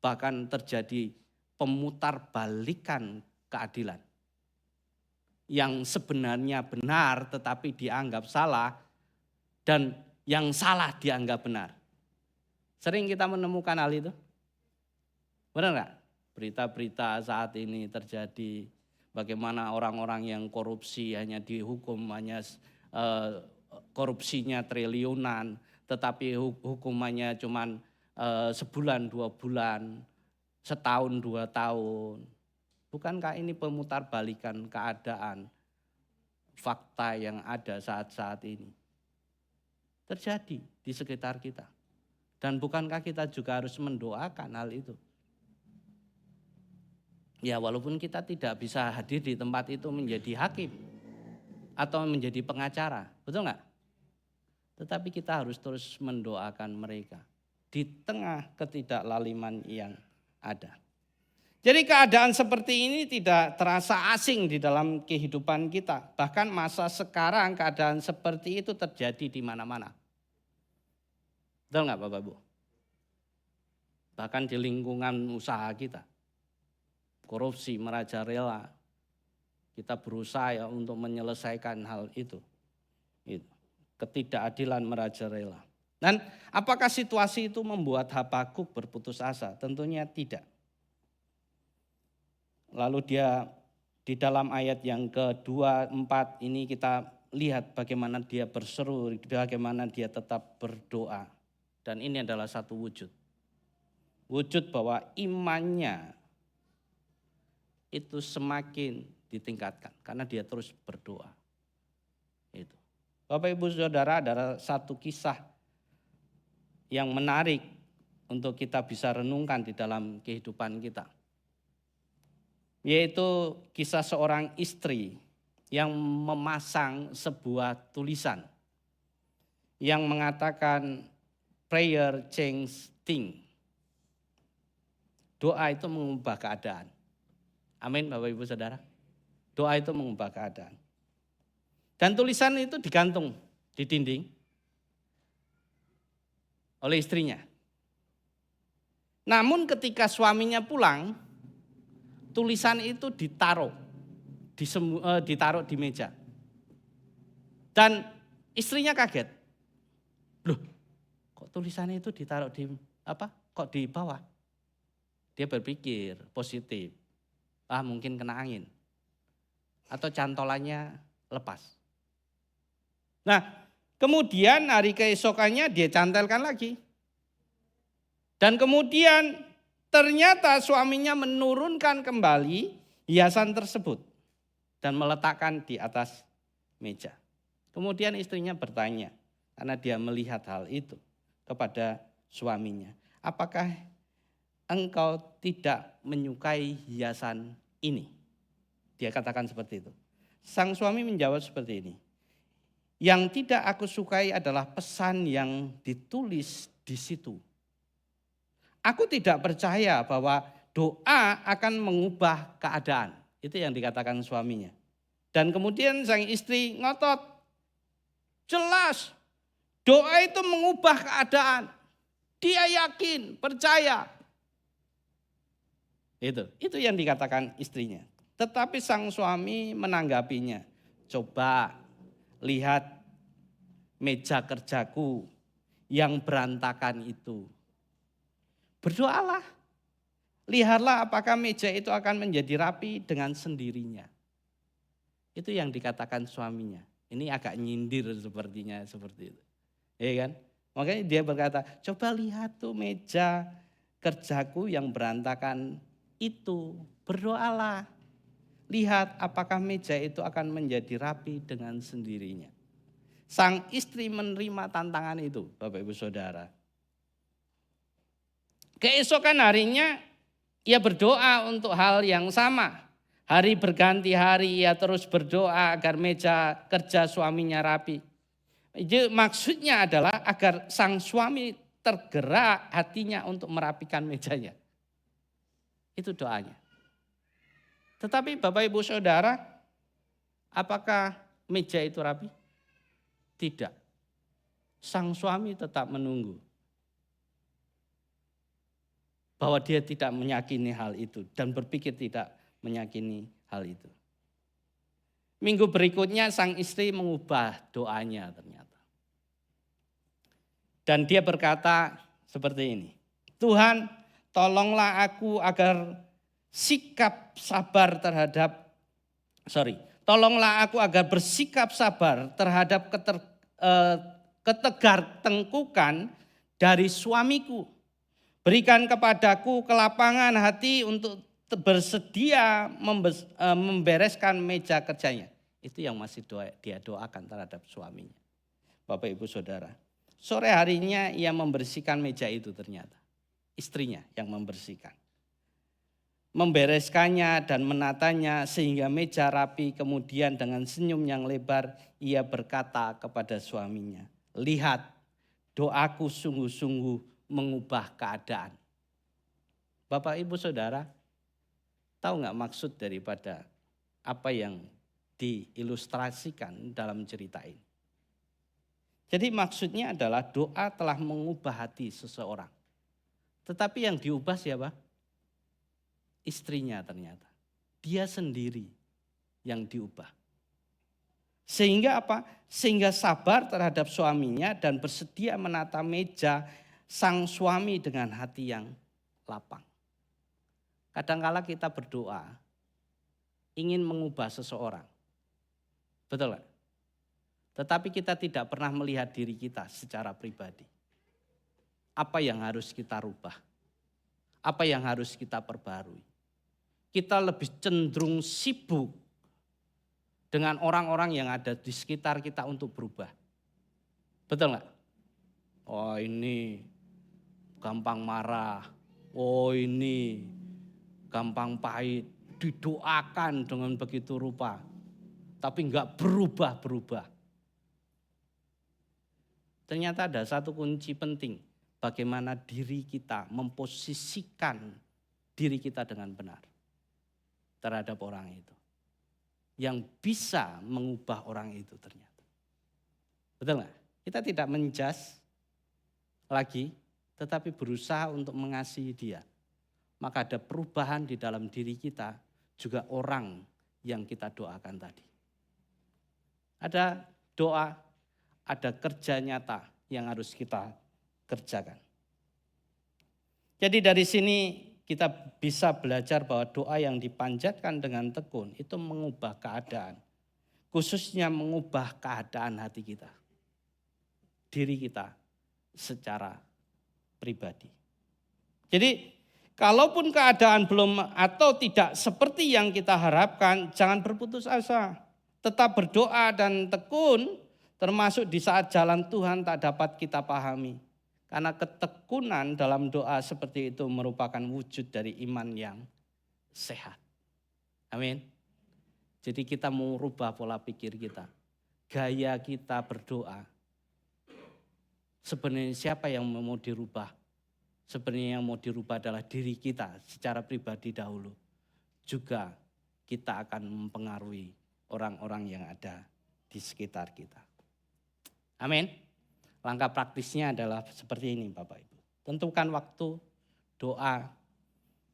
Bahkan terjadi pemutarbalikan keadilan. Yang sebenarnya benar tetapi dianggap salah dan yang salah dianggap benar. Sering kita menemukan hal itu. Benar enggak? Berita-berita saat ini terjadi bagaimana orang-orang yang korupsi hanya dihukum korupsinya triliunan tetapi hukumannya cuman sebulan 2 bulan, setahun 2 tahun. Bukankah ini pemutarbalikan keadaan fakta yang ada saat-saat ini? Terjadi di sekitar kita. Dan bukankah kita juga harus mendoakan hal itu? Ya walaupun kita tidak bisa hadir di tempat itu menjadi hakim atau menjadi pengacara, betul enggak? Tetapi kita harus terus mendoakan mereka di tengah ketidaklaliman yang ada. Jadi keadaan seperti ini tidak terasa asing di dalam kehidupan kita. Bahkan masa sekarang keadaan seperti itu terjadi di mana-mana. Betul enggak Bapak Ibu? Bahkan di lingkungan usaha kita. Korupsi merajalela. Kita berusaha untuk menyelesaikan hal itu. Ketidakadilan merajalela. Dan apakah situasi itu membuat Habakuk berputus asa? Tentunya tidak. Lalu dia di dalam ayat yang kedua, 4 ini kita lihat bagaimana dia berseru, bagaimana dia tetap berdoa. Dan ini adalah satu wujud. Wujud bahwa imannya itu semakin ditingkatkan karena dia terus berdoa. Itu. Bapak Ibu Saudara, ada satu kisah yang menarik untuk kita bisa renungkan di dalam kehidupan kita. Yaitu kisah seorang istri yang memasang sebuah tulisan yang mengatakan prayer change thing. Doa itu mengubah keadaan. Amin Bapak Ibu Saudara. Doa itu mengubah keadaan. Dan tulisan itu digantung di dinding oleh istrinya. Namun ketika suaminya pulang, tulisan itu ditaruh di meja. Dan istrinya kaget. Loh, kok tulisannya itu ditaruh kok di bawah? Dia berpikir positif. Mungkin kena angin. Atau cantolannya lepas. Nah, kemudian hari keesokannya dia cantelkan lagi. Dan kemudian ternyata suaminya menurunkan kembali hiasan tersebut dan meletakkan di atas meja. Kemudian istrinya bertanya, karena dia melihat hal itu kepada suaminya. Apakah engkau tidak menyukai hiasan ini? Dia katakan seperti itu. Sang suami menjawab seperti ini. Yang tidak aku sukai adalah pesan yang ditulis di situ. Aku tidak percaya bahwa doa akan mengubah keadaan. Itu yang dikatakan suaminya. Dan kemudian sang istri ngotot. Jelas doa itu mengubah keadaan. Dia yakin, percaya. Itu yang dikatakan istrinya. Tetapi sang suami menanggapinya. Coba lihat meja kerjaku yang berantakan itu. Berdoalah. Lihatlah apakah meja itu akan menjadi rapi dengan sendirinya. Itu yang dikatakan suaminya. Ini agak nyindir sepertinya seperti itu. Ya kan? Makanya dia berkata, coba lihat tuh meja kerjaku yang berantakan itu. Berdoalah. Lihat apakah meja itu akan menjadi rapi dengan sendirinya. Sang istri menerima tantangan itu, Bapak Ibu Saudara. Keesokan harinya ia berdoa untuk hal yang sama. Hari berganti hari ia terus berdoa agar meja kerja suaminya rapi. Maksudnya adalah agar sang suami tergerak hatinya untuk merapikan mejanya. Itu doanya. Tetapi Bapak Ibu Saudara, apakah meja itu rapi? Tidak. Sang suami tetap menunggu. Bahwa dia tidak meyakini hal itu dan berpikir tidak meyakini hal itu. Minggu berikutnya sang istri mengubah doanya ternyata. Dan dia berkata seperti ini, Tuhan tolonglah aku agar tolonglah aku agar bersikap sabar terhadap ketegar-tengkukan dari suamiku. Berikan kepadaku kelapangan hati untuk bersedia membereskan meja kerjanya. Itu yang masih dia doakan terhadap suaminya. Bapak Ibu Saudara, sore harinya ia membersihkan meja itu ternyata. Istrinya yang membersihkan. Membereskannya dan menatanya sehingga meja rapi, kemudian dengan senyum yang lebar ia berkata kepada suaminya, lihat doaku sungguh-sungguh mengubah keadaan. Bapak Ibu Saudara, tahu nggak maksud daripada apa yang diilustrasikan dalam cerita ini? Jadi maksudnya adalah doa telah mengubah hati seseorang. Tetapi yang diubah siapa? Istrinya ternyata. Dia sendiri yang diubah. Sehingga apa? Sehingga sabar terhadap suaminya dan bersedia menata meja sang suami dengan hati yang lapang. Kadangkala kita berdoa ingin mengubah seseorang. Betul gak? Tetapi kita tidak pernah melihat diri kita secara pribadi. Apa yang harus kita rubah? Apa yang harus kita perbarui? Kita lebih cenderung sibuk dengan orang-orang yang ada di sekitar kita untuk berubah. Betul gak? Oh ini gampang marah, oh ini gampang pahit, didoakan dengan begitu rupa, tapi enggak berubah-berubah. Ternyata ada satu kunci penting, bagaimana diri kita memposisikan diri kita dengan benar terhadap orang itu. Yang bisa mengubah orang itu ternyata. Betul enggak? Kita tidak menjudge lagi, tetapi berusaha untuk mengasihi dia. Maka ada perubahan di dalam diri kita, juga orang yang kita doakan tadi. Ada doa, ada kerja nyata yang harus kita kerjakan. Jadi dari sini kita bisa belajar bahwa doa yang dipanjatkan dengan tekun itu mengubah keadaan. Khususnya mengubah keadaan hati kita. Diri kita secara pribadi. Jadi kalaupun keadaan belum atau tidak seperti yang kita harapkan, jangan berputus asa. Tetap berdoa dan tekun, termasuk di saat jalan Tuhan tak dapat kita pahami. Karena ketekunan dalam doa seperti itu merupakan wujud dari iman yang sehat. Amin. Jadi kita mau rubah pola pikir kita. Gaya kita berdoa. Sebenarnya siapa yang mau dirubah? Sebenarnya yang mau dirubah adalah diri kita secara pribadi dahulu. Juga kita akan mempengaruhi orang-orang yang ada di sekitar kita. Amin. Langkah praktisnya adalah seperti ini Bapak Ibu. Tentukan waktu doa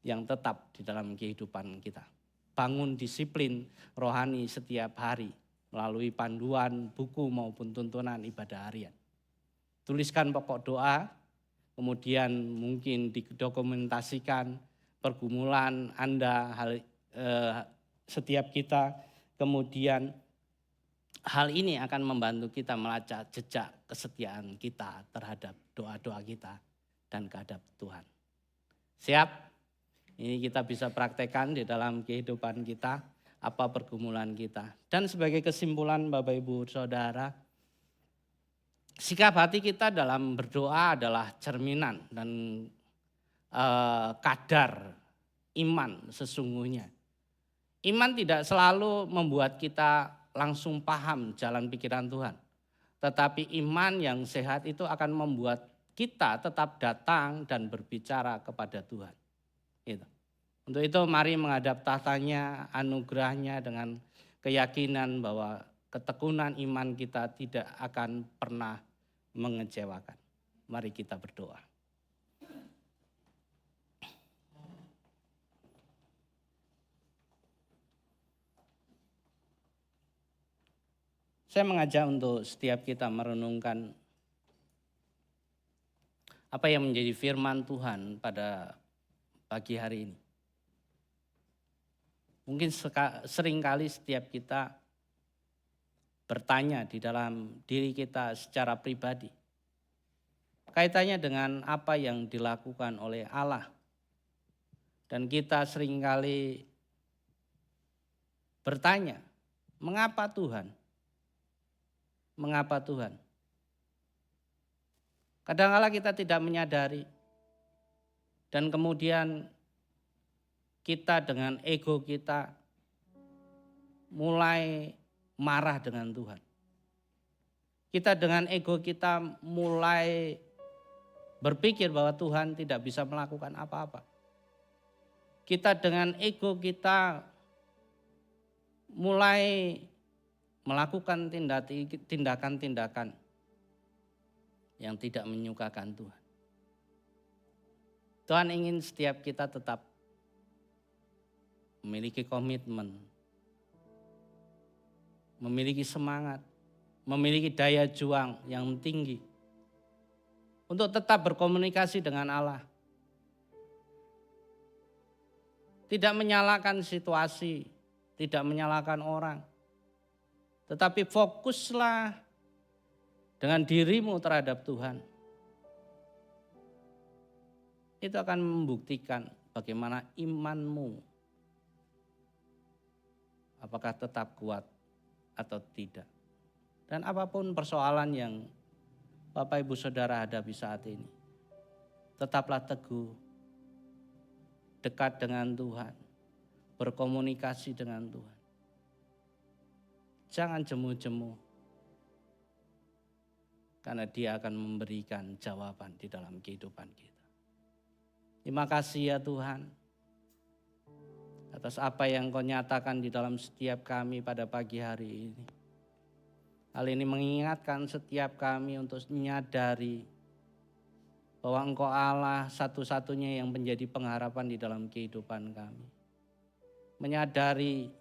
yang tetap di dalam kehidupan kita. Bangun disiplin rohani setiap hari melalui panduan buku maupun tuntunan ibadah harian. Tuliskan pokok doa, kemudian mungkin didokumentasikan pergumulan Anda, setiap kita, kemudian hal ini akan membantu kita melacak jejak kesetiaan kita terhadap doa-doa kita dan kehadap Tuhan. Siap? Ini kita bisa praktekkan di dalam kehidupan kita, apa pergumulan kita. Dan sebagai kesimpulan Bapak Ibu Saudara, sikap hati kita dalam berdoa adalah cerminan dan kadar iman sesungguhnya. Iman tidak selalu membuat kita langsung paham jalan pikiran Tuhan. Tetapi iman yang sehat itu akan membuat kita tetap datang dan berbicara kepada Tuhan. Gitu. Untuk itu mari menghadap tahtanya, anugerahnya dengan keyakinan bahwa ketekunan iman kita tidak akan pernah mengecewakan. Mari kita berdoa. Saya mengajak untuk setiap kita merenungkan apa yang menjadi firman Tuhan pada pagi hari ini. Mungkin seringkali setiap kita bertanya di dalam diri kita secara pribadi. Kaitannya dengan apa yang dilakukan oleh Allah. Dan kita seringkali bertanya, mengapa Tuhan? Mengapa Tuhan? Kadang-kala kita tidak menyadari. Dan kemudian kita dengan ego kita mulai marah dengan Tuhan. Kita dengan ego kita mulai berpikir bahwa Tuhan tidak bisa melakukan apa-apa. Kita dengan ego kita mulai melakukan tindakan-tindakan yang tidak menyukakan Tuhan. Tuhan ingin setiap kita tetap memiliki komitmen, memiliki semangat, memiliki daya juang yang tinggi untuk tetap berkomunikasi dengan Allah. Tidak menyalahkan situasi, tidak menyalahkan orang. Tetapi fokuslah dengan dirimu terhadap Tuhan. Itu akan membuktikan bagaimana imanmu. Apakah tetap kuat atau tidak. Dan apapun persoalan yang Bapak Ibu Saudara hadapi saat ini. Tetaplah teguh, dekat dengan Tuhan, berkomunikasi dengan Tuhan. Jangan jemu-jemu, karena Dia akan memberikan jawaban di dalam kehidupan kita. Terima kasih ya Tuhan, atas apa yang Kau nyatakan di dalam setiap kami pada pagi hari ini. Hal ini mengingatkan setiap kami untuk menyadari bahwa Engkau Allah satu-satunya yang menjadi pengharapan di dalam kehidupan kami. Menyadari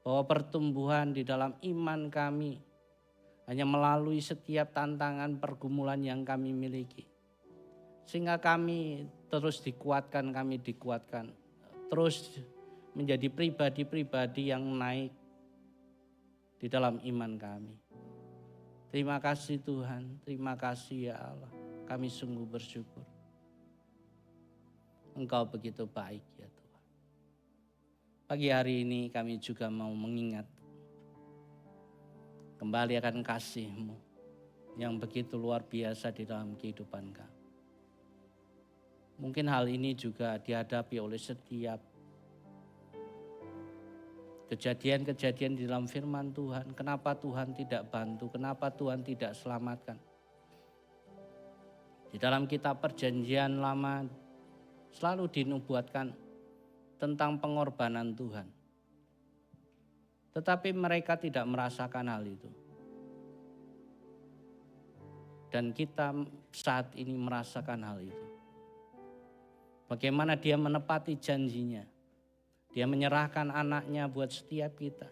bahwa pertumbuhan di dalam iman kami hanya melalui setiap tantangan pergumulan yang kami miliki. Sehingga kami terus dikuatkan, terus menjadi pribadi-pribadi yang naik di dalam iman kami. Terima kasih Tuhan, terima kasih ya Allah. Kami sungguh bersyukur. Engkau begitu baik ya Tuhan. Pagi hari ini kami juga mau mengingat kembali akan kasih-Mu yang begitu luar biasa di dalam kehidupan kami. Mungkin hal ini juga dihadapi oleh setiap kejadian-kejadian di dalam firman Tuhan. Kenapa Tuhan tidak bantu? Kenapa Tuhan tidak selamatkan? Di dalam kitab Perjanjian Lama selalu dinubuatkan tentang pengorbanan Tuhan. Tetapi mereka tidak merasakan hal itu. Dan kita saat ini merasakan hal itu. Bagaimana Dia menepati janjinya. Dia menyerahkan anaknya buat setiap kita.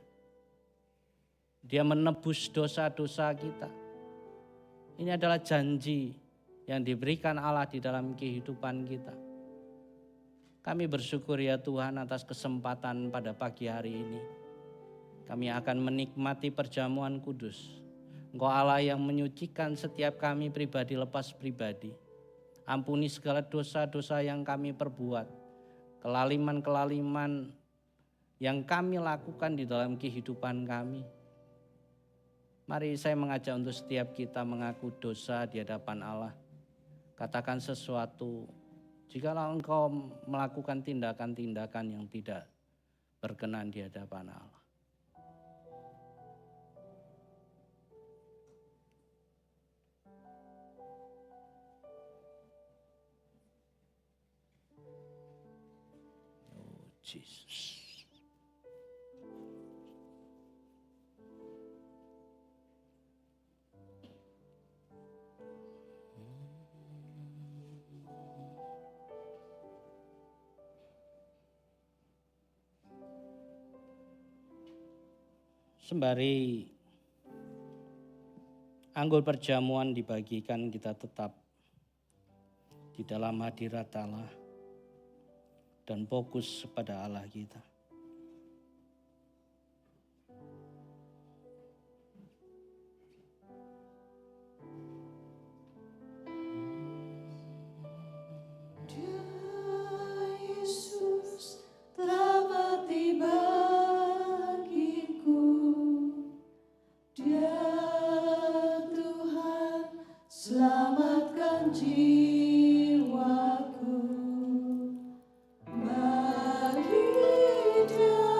Dia menebus dosa-dosa kita. Ini adalah janji yang diberikan Allah di dalam kehidupan kita. Kami bersyukur ya Tuhan atas kesempatan pada pagi hari ini. Kami akan menikmati perjamuan kudus. Engkau Allah yang menyucikan setiap kami pribadi lepas pribadi. Ampuni segala dosa-dosa yang kami perbuat. Kelaliman-kelaliman yang kami lakukan di dalam kehidupan kami. Mari saya mengajak untuk setiap kita mengaku dosa di hadapan Allah. Katakan sesuatu Jikalau engkau melakukan tindakan-tindakan yang tidak berkenan di hadapan Allah. Oh Jesus. Sembari anggul perjamuan dibagikan, kita tetap di dalam hadirat Allah dan fokus pada Allah kita. Yesus telah mati bagiku, Dia Tuhan selamatkan jiwaku. Bagi Dia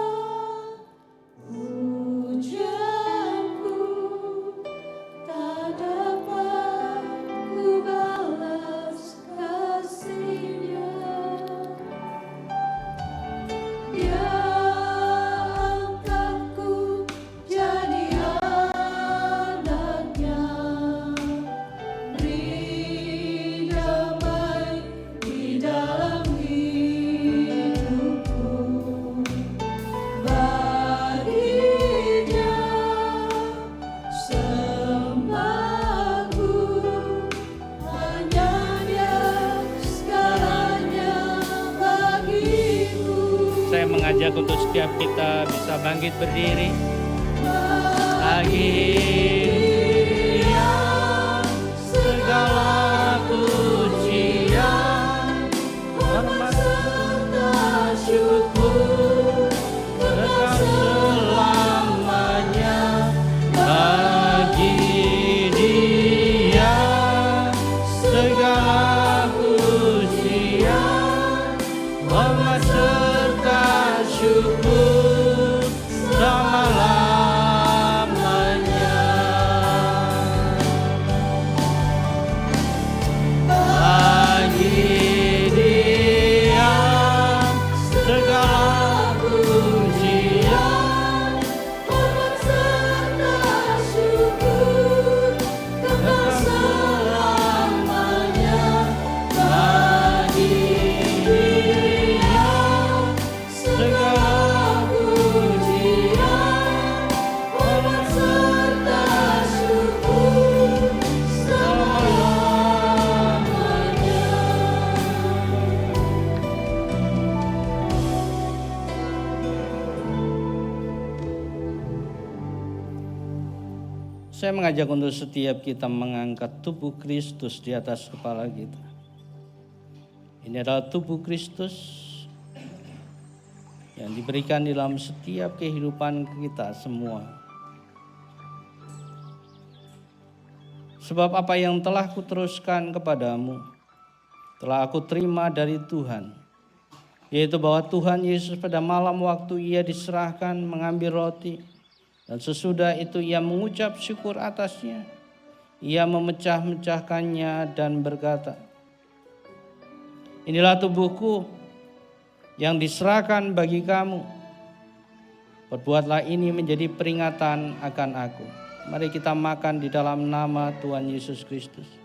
pujianku tak dapat ku balas kasih-Nya. Dia angkatku jadi anaknya, beri damai di dalam hidupku. Bagi Dia sembahku, hanya Dia segalanya bagiku. Saya mengajak untuk setiap kita bisa bangkit berdiri. Bagi Dia segala pujian, hormat serta syukur kekal selamanya. Bagi Dia segala pujian, hormat serta syukur selama-lamanya. Bagi Dia segala pujian, Hormat serta syukur kekal selamanya. Bagi Dia segala pujian, hormat serta syukur selama-lamanya. Saya mengajak untuk setiap kita mengangkat tubuh Kristus di atas kepala kita. Ini adalah tubuh Kristus yang diberikan di dalam setiap kehidupan kita semua. Sebab apa yang telah kuteruskan kepadamu, telah aku terima dari Tuhan, yaitu bahwa Tuhan Yesus pada malam waktu Ia diserahkan mengambil roti, dan sesudah itu Ia mengucap syukur atasnya. Ia memecah-mecahkannya dan berkata, inilah tubuhku yang diserahkan bagi kamu. Perbuatlah ini menjadi peringatan akan aku. Mari kita makan di dalam nama Tuhan Yesus Kristus.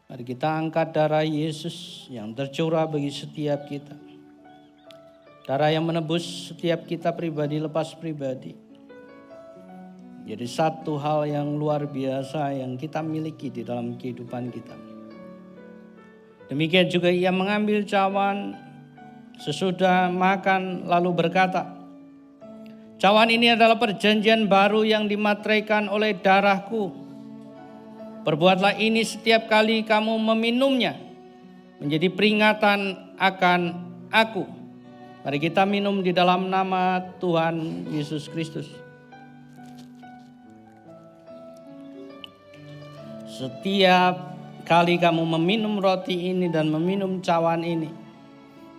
Mari kita angkat darah Yesus yang tercurah bagi setiap kita. Darah yang menebus setiap kita pribadi lepas pribadi. Jadi satu hal yang luar biasa yang kita miliki di dalam kehidupan kita. Demikian juga Ia mengambil cawan sesudah makan lalu berkata, cawan ini adalah perjanjian baru yang dimateraikan oleh darahku. Perbuatlah ini setiap kali kamu meminumnya, menjadi peringatan akan aku. Mari kita minum di dalam nama Tuhan Yesus Kristus. Setiap kali kamu meminum roti ini dan meminum cawan ini,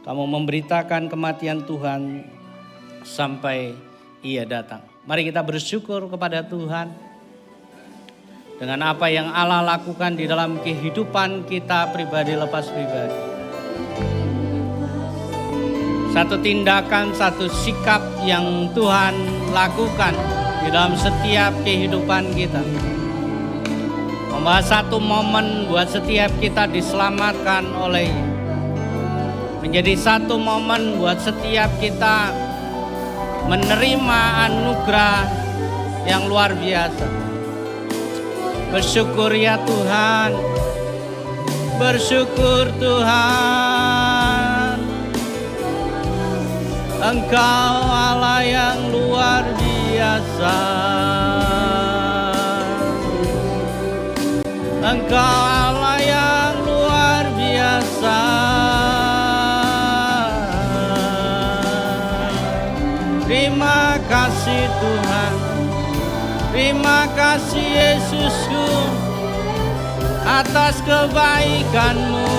kamu memberitakan kematian Tuhan sampai Ia datang. Mari kita bersyukur kepada Tuhan dengan apa yang Allah lakukan di dalam kehidupan kita pribadi lepas pribadi. Satu tindakan, satu sikap yang Tuhan lakukan di dalam setiap kehidupan kita. Membawa satu momen buat setiap kita diselamatkan oleh-Nya. Menjadi satu momen buat setiap kita menerima anugerah yang luar biasa. Bersyukur ya Tuhan, bersyukur Tuhan. Engkau Allah yang luar biasa. Engkau Allah yang luar biasa. Terima kasih Tuhan, terima kasih Yesusku atas kebaikan-Mu,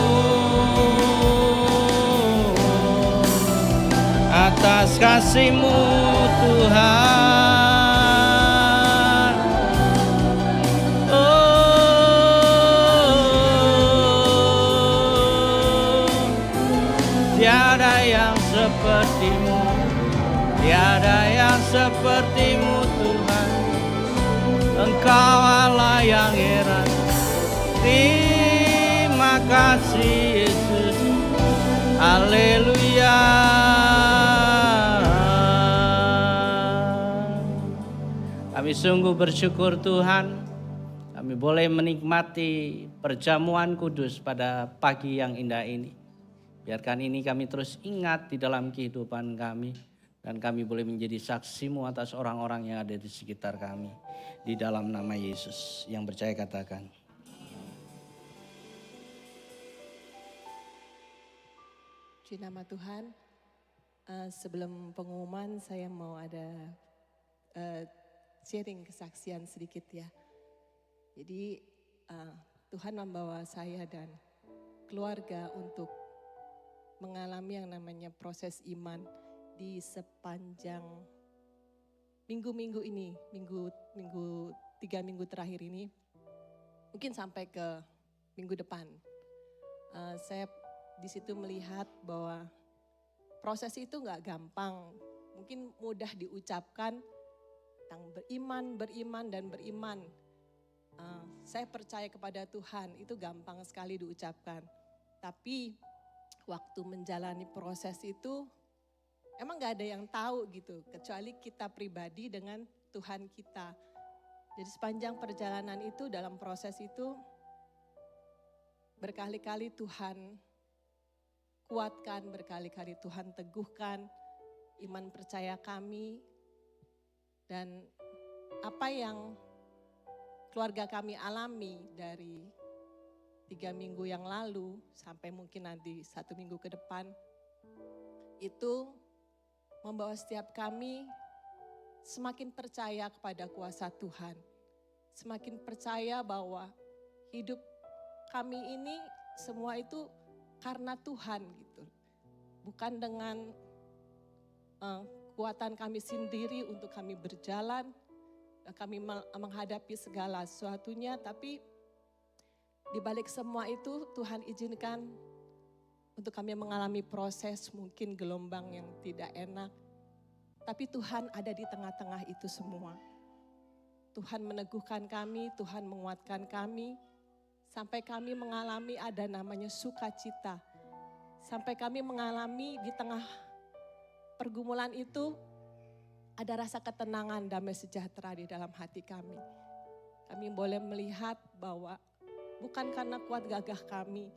atas kasih-Mu Tuhan. Oh, tiada yang seperti-Mu, tiada yang seperti-Mu Tuhan. Engkau Allah yang heran. Terima kasih Yesus. Haleluya. Kami sungguh bersyukur Tuhan. Kami boleh menikmati perjamuan kudus pada pagi yang indah ini. Biarkan ini kami terus ingat di dalam kehidupan kami. Dan kami boleh menjadi saksi-Mu atas orang-orang yang ada di sekitar kami. Di dalam nama Yesus. Yang percaya katakan. Puji nama Tuhan. Sebelum pengumuman saya mau ada sharing kesaksian sedikit ya. Jadi Tuhan membawa saya dan keluarga untuk mengalami yang namanya proses iman di sepanjang minggu-minggu ini, 3 minggu terakhir ini, mungkin sampai ke minggu depan. Saya di situ melihat bahwa proses itu nggak gampang, mungkin mudah diucapkan tentang beriman dan beriman. Saya percaya kepada Tuhan itu gampang sekali diucapkan, tapi waktu menjalani proses itu emang gak ada yang tahu gitu, kecuali kita pribadi dengan Tuhan kita. Jadi sepanjang perjalanan itu, dalam proses itu, berkali-kali Tuhan kuatkan, berkali-kali Tuhan teguhkan iman percaya kami. Dan apa yang keluarga kami alami dari 3 minggu yang lalu, sampai mungkin nanti 1 minggu ke depan, itu membawa setiap kami semakin percaya kepada kuasa Tuhan. Semakin percaya bahwa hidup kami ini semua itu karena Tuhan gitu. Bukan dengan kekuatan kami sendiri untuk kami berjalan, kami menghadapi segala sesuatunya, tapi di balik semua itu Tuhan izinkan untuk kami mengalami proses mungkin gelombang yang tidak enak. Tapi Tuhan ada di tengah-tengah itu semua. Tuhan meneguhkan kami, Tuhan menguatkan kami. Sampai kami mengalami ada namanya sukacita. Sampai kami mengalami di tengah pergumulan itu ada rasa ketenangan, damai sejahtera di dalam hati kami. Kami boleh melihat bahwa bukan karena kuat gagah kami,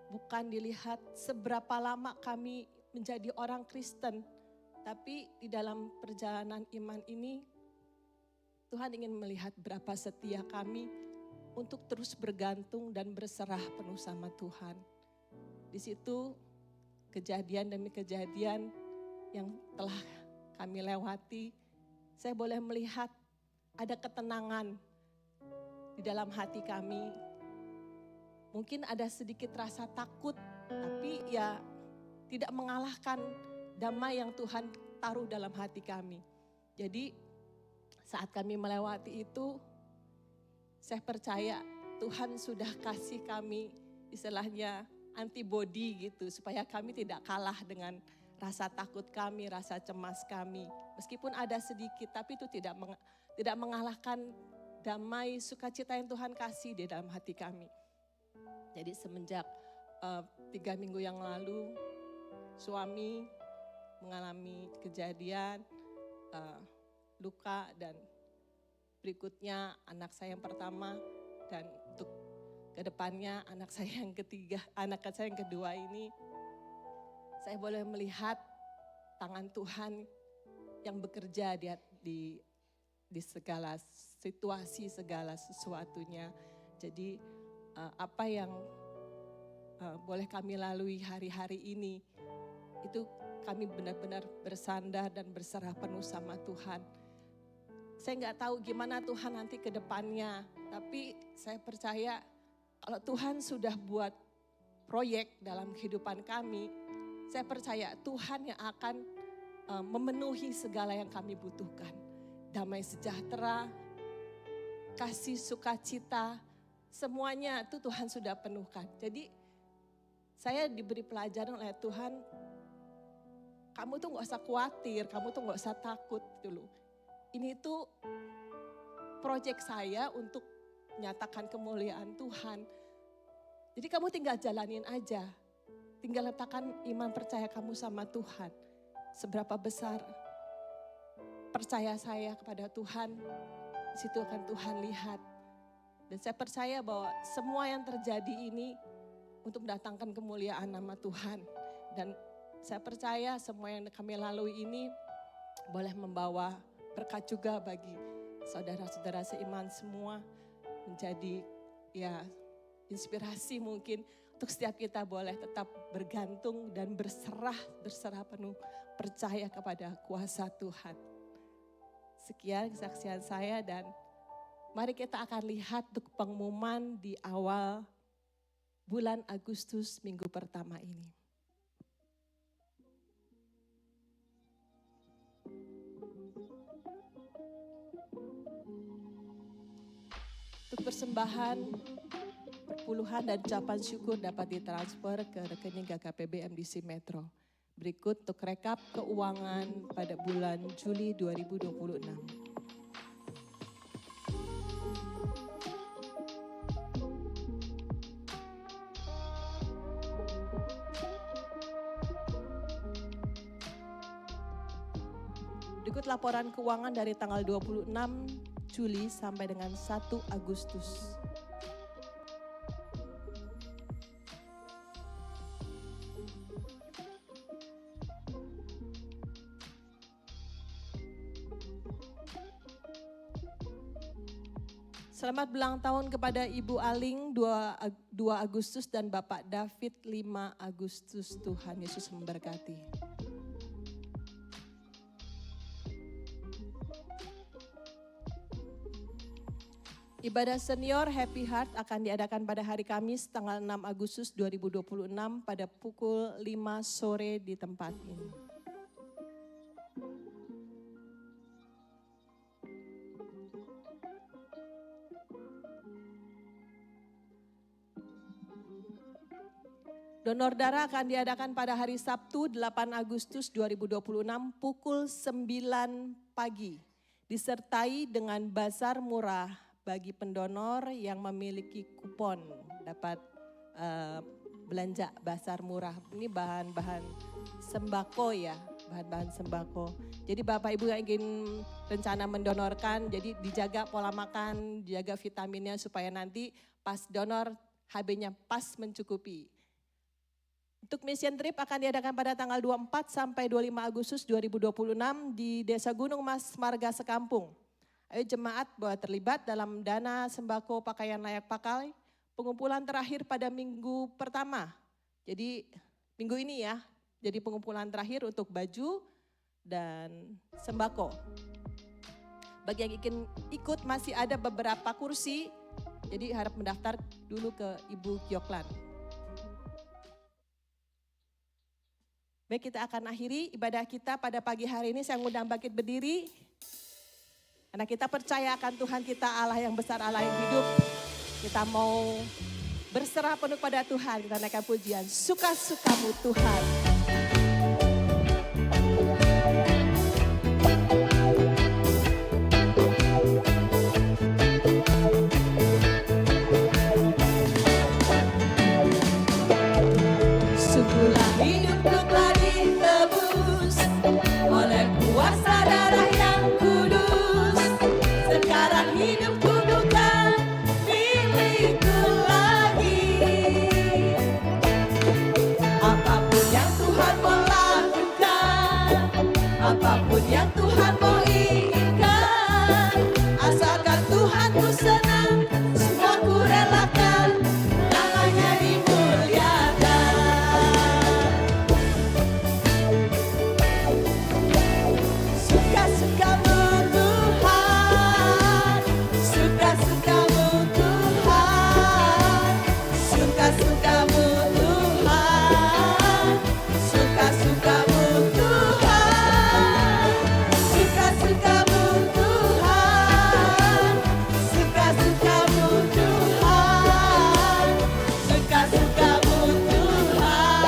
bukan dilihat seberapa lama kami menjadi orang Kristen, tapi di dalam perjalanan iman ini Tuhan ingin melihat berapa setia kami untuk terus bergantung dan berserah penuh sama Tuhan. Di situ kejadian demi kejadian yang telah kami lewati, saya boleh melihat ada ketenangan di dalam hati kami, Mungkin ada sedikit rasa takut, tapi ya tidak mengalahkan damai yang Tuhan taruh dalam hati kami. Jadi saat kami melewati itu, saya percaya Tuhan sudah kasih kami istilahnya antibody gitu, supaya kami tidak kalah dengan rasa takut kami, rasa cemas kami. Meskipun ada sedikit, tapi itu tidak mengalahkan damai, sukacita yang Tuhan kasih di dalam hati kami. Jadi semenjak 3 minggu yang lalu, suami mengalami kejadian luka, dan berikutnya anak saya yang pertama, dan untuk kedepannya anak saya yang kedua ini, saya boleh melihat tangan Tuhan yang bekerja di segala situasi, segala sesuatunya. Jadi apa yang boleh kami lalui hari-hari ini, itu kami benar-benar bersandar dan berserah penuh sama Tuhan. Saya nggak tahu gimana Tuhan nanti ke depannya, tapi saya percaya kalau Tuhan sudah buat proyek dalam kehidupan kami, saya percaya Tuhan yang akan memenuhi segala yang kami butuhkan. Damai sejahtera, kasih sukacita, semuanya itu Tuhan sudah penuhkan. Jadi saya diberi pelajaran oleh Tuhan, kamu tuh gak usah khawatir, kamu tuh gak usah takut gitu loh. Ini tuh proyek saya untuk menyatakan kemuliaan Tuhan. Jadi kamu tinggal jalanin aja. Tinggal letakkan iman percaya kamu sama Tuhan. Seberapa besar percaya saya kepada Tuhan, di situ akan Tuhan lihat. Dan saya percaya bahwa semua yang terjadi ini untuk mendatangkan kemuliaan nama Tuhan. Dan saya percaya semua yang kami lalui ini boleh membawa berkat juga bagi saudara-saudara seiman semua, menjadi ya inspirasi mungkin untuk setiap kita boleh tetap bergantung dan berserah penuh percaya kepada kuasa Tuhan. Sekian kesaksian saya, dan mari kita akan lihat untuk pengumuman di awal bulan Agustus minggu pertama ini. Untuk persembahan, perpuluhan dan ucapan syukur dapat ditransfer ke rekening GKPB MDC Metro. Berikut untuk rekap keuangan pada bulan Juli 2026. Berikut laporan keuangan dari tanggal 26 Juli sampai dengan 1 Agustus. Selamat ulang tahun kepada Ibu Aling 2 Agustus dan Bapak David 5 Agustus. Tuhan Yesus memberkati. Ibadah senior Happy Heart akan diadakan pada hari Kamis tanggal 6 Agustus 2026 pada pukul 5 sore di tempat ini. Donor darah akan diadakan pada hari Sabtu 8 Agustus 2026 pukul 9 pagi. Disertai dengan bazar murah bagi pendonor yang memiliki kupon dapat belanja bazar murah. Ini bahan-bahan sembako ya, bahan-bahan sembako. Jadi Bapak Ibu yang ingin rencana mendonorkan, jadi dijaga pola makan, dijaga vitaminnya supaya nanti pas donor HB-nya pas mencukupi. Untuk mission trip akan diadakan pada tanggal 24 sampai 25 Agustus 2026 di Desa Gunung Mas Marga Sekampung. Ayo jemaat bahwa terlibat dalam dana sembako pakaian layak pakai. Pengumpulan terakhir pada minggu pertama. Jadi minggu ini ya. Jadi pengumpulan terakhir untuk baju dan sembako. Bagi yang ingin ikut masih ada beberapa kursi Jadi harap mendaftar dulu ke Ibu Gyoklan. Baik, kita akan akhiri ibadah kita pada pagi hari ini. Saya undang bangkit berdiri. Karena kita percaya akan Tuhan kita Allah yang besar, Allah yang hidup. Kita mau berserah penuh pada Tuhan. Kita naikkan pujian, suka-sukamu Tuhan. Sungguhlah hidupku telah ditebus oleh kuasa darah yang kudus. Sekarang hidupku bukan milikku lagi. Apapun yang Tuhan mau lakukan, apapun yang Tuhan mau inginkan, asalkan Tuhan ku senang, semua ku relakan, namanya dimuliakan. Suka-sukamu Tuhan, suka-sukamu Tuhan, suka-sukamu Tuhan, suka-sukamu Tuhan, suka-sukamu Tuhan, suka-sukamu Tuhan, suka-sukamu Tuhan,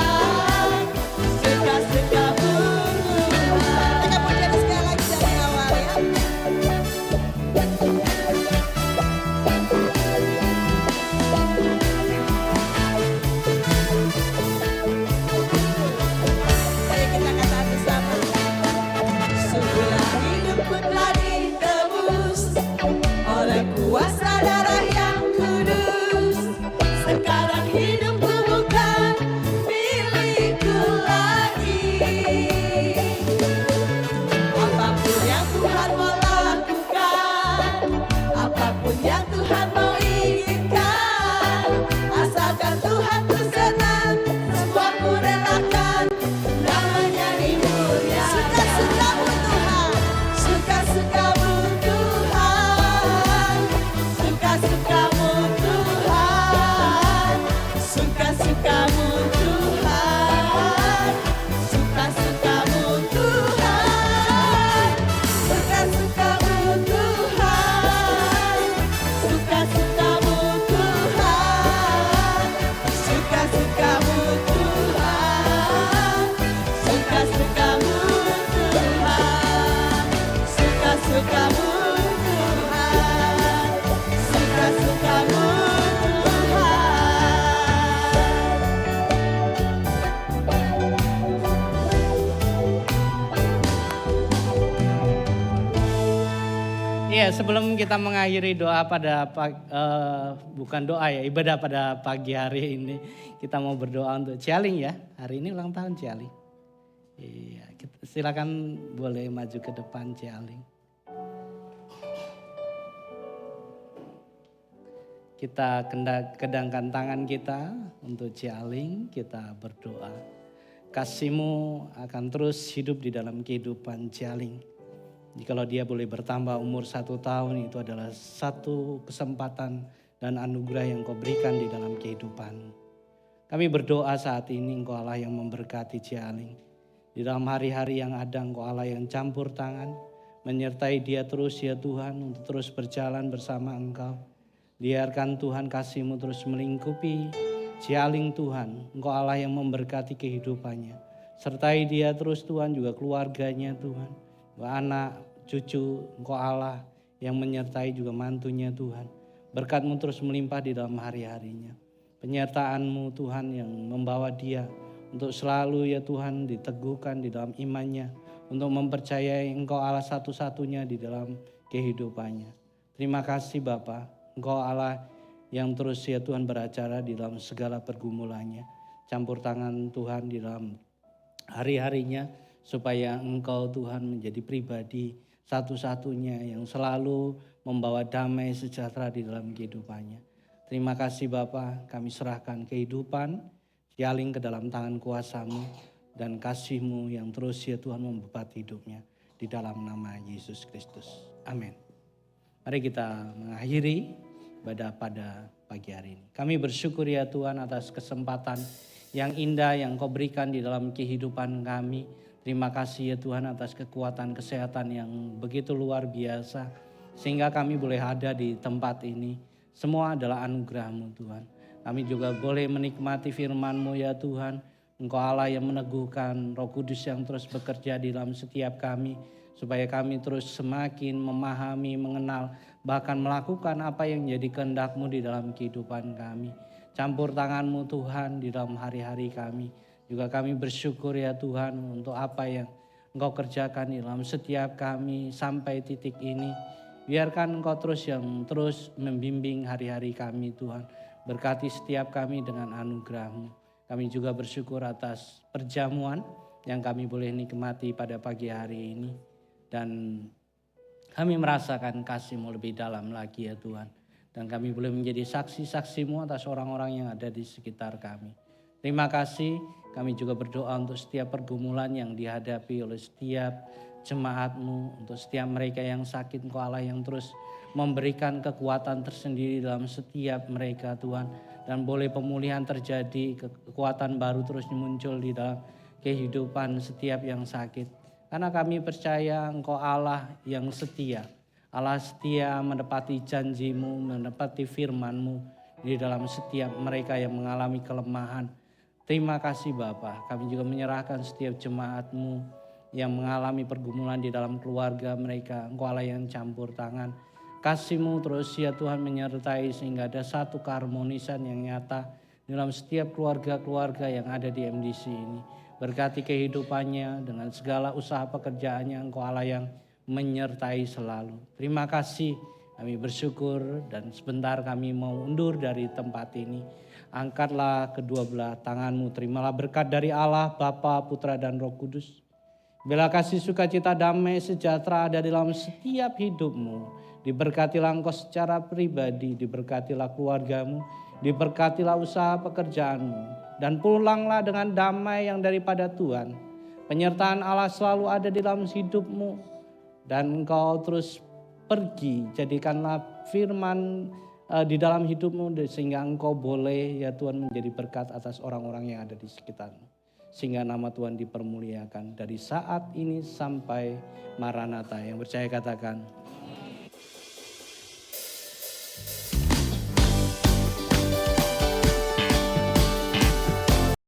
suka-sukamu Tuhan. Kita pujian sekali lagi dari awal ya. Mari kita katakan bersama. Sungguhlah hidupku telah ditebus oleh kuasa darah yang kudus. Sekarang hidupku bukan milikku lagi. Apapun yang Tuhan mau lakukan, apapun yang Tuhan mau inginkan, asalkan Tuhan ku senang, semua ku relakan, namanya dimuliakan. Suka-sukamu Tuhan. Suka-sukamu Tuhan, suka-sukamu Tuhan, suka-sukamu Tuhan, suka-sukamu Tuhan, suka-sukamu Tuhan, suka-sukamu Tuhan, suka-sukamu Tuhan, suka-sukamu Tuhan, suka-sukamu Tuhan. Iya, sebelum kita mengakhiri doa pada bukan doa ya, ibadah pada pagi hari ini, kita mau berdoa untuk Cialing ya. Hari ini ulang tahun Cialing. Iya, silakan boleh maju ke depan Cialing. Kita kedangkan tangan kita untuk Cialing, kita berdoa. Kasih-Mu akan terus hidup di dalam kehidupan Cialing. Jikalau dia boleh bertambah umur 1 tahun, itu adalah satu kesempatan dan anugerah yang Kau berikan di dalam kehidupan. Kami berdoa saat ini Engkau Allah yang memberkati Cialing. Di dalam hari-hari yang ada Engkau Allah yang campur tangan, menyertai dia terus ya Tuhan untuk terus berjalan bersama Engkau. Biarkan Tuhan kasih-Mu terus melingkupi Cialing Tuhan. Engkau Allah yang memberkati kehidupannya. Sertai dia terus Tuhan, juga keluarganya Tuhan. Anak, cucu, Engkau Allah yang menyertai juga mantunya Tuhan. Berkat-Mu terus melimpah di dalam hari-harinya. Penyertaan-Mu Tuhan yang membawa dia untuk selalu ya Tuhan diteguhkan di dalam imannya. Untuk mempercayai Engkau Allah satu-satunya di dalam kehidupannya. Terima kasih Bapa, Engkau Allah yang terus ya Tuhan beracara di dalam segala pergumulannya. Campur tangan Tuhan di dalam hari-harinya. Supaya Engkau Tuhan menjadi pribadi satu-satunya yang selalu membawa damai sejahtera di dalam kehidupannya. Terima kasih Bapa, kami serahkan kehidupan Cialing ke dalam tangan kuasa-Mu dan kasih-Mu yang terus ya Tuhan membebat hidupnya. Di dalam nama Yesus Kristus. Amin. Mari kita mengakhiri pada pagi hari ini. Kami bersyukur ya Tuhan atas kesempatan yang indah yang Kau berikan di dalam kehidupan kami. Terima kasih ya Tuhan atas kekuatan kesehatan yang begitu luar biasa. Sehingga kami boleh ada di tempat ini. Semua adalah anugerah-Mu Tuhan. Kami juga boleh menikmati firman-Mu ya Tuhan. Engkau Allah yang meneguhkan, Roh Kudus yang terus bekerja di dalam setiap kami. Supaya kami terus semakin memahami, mengenal, bahkan melakukan apa yang jadi kehendak-Mu di dalam kehidupan kami. Campur tangan-Mu Tuhan di dalam hari-hari kami. Juga kami bersyukur ya Tuhan untuk apa yang Engkau kerjakan di dalam setiap kami sampai titik ini. Biarkan Engkau terus membimbing hari-hari kami Tuhan. Berkati setiap kami dengan anugerah-Mu. Kami juga bersyukur atas perjamuan yang kami boleh nikmati pada pagi hari ini. Dan kami merasakan kasih-Mu lebih dalam lagi ya Tuhan. Dan kami boleh menjadi saksi-saksi-Mu atas orang-orang yang ada di sekitar kami. Terima kasih, kami juga berdoa untuk setiap pergumulan yang dihadapi oleh setiap jemaat-Mu, untuk setiap mereka yang sakit, Engkau Allah yang terus memberikan kekuatan tersendiri dalam setiap mereka Tuhan. Dan boleh pemulihan terjadi, kekuatan baru terus muncul di dalam kehidupan setiap yang sakit. Karena kami percaya Engkau Allah yang setia. Allah setia menepati janji-Mu, menepati firman-Mu di dalam setiap mereka yang mengalami kelemahan. Terima kasih Bapa, kami juga menyerahkan setiap jemaat-Mu yang mengalami pergumulan di dalam keluarga mereka. Engkau Allah yang campur tangan. Kasih-Mu terus ya Tuhan menyertai sehingga ada satu keharmonisan yang nyata dalam setiap keluarga-keluarga yang ada di MDC ini. Berkati kehidupannya dengan segala usaha pekerjaannya, Engkau Allah yang menyertai selalu. Terima kasih, kami bersyukur dan sebentar kami mau undur dari tempat ini. Angkatlah kedua belah tangan-Mu, terimalah berkat dari Allah, Bapa, Putra dan Roh Kudus. Bila kasih sukacita damai sejahtera ada dalam setiap hidup-Mu. Diberkatilah Engkau secara pribadi, diberkatilah keluarga-Mu, diberkatilah usaha pekerjaan-Mu. Dan pulanglah dengan damai yang daripada Tuhan. Penyertaan Allah selalu ada di dalam hidup-Mu. Dan Engkau terus pergi, jadikanlah firman di dalam hidupmu sehingga Engkau boleh ya Tuhan menjadi berkat atas orang-orang yang ada di sekitarmu. Sehingga nama Tuhan dipermuliakan dari saat ini sampai Maranatha. Yang percaya katakan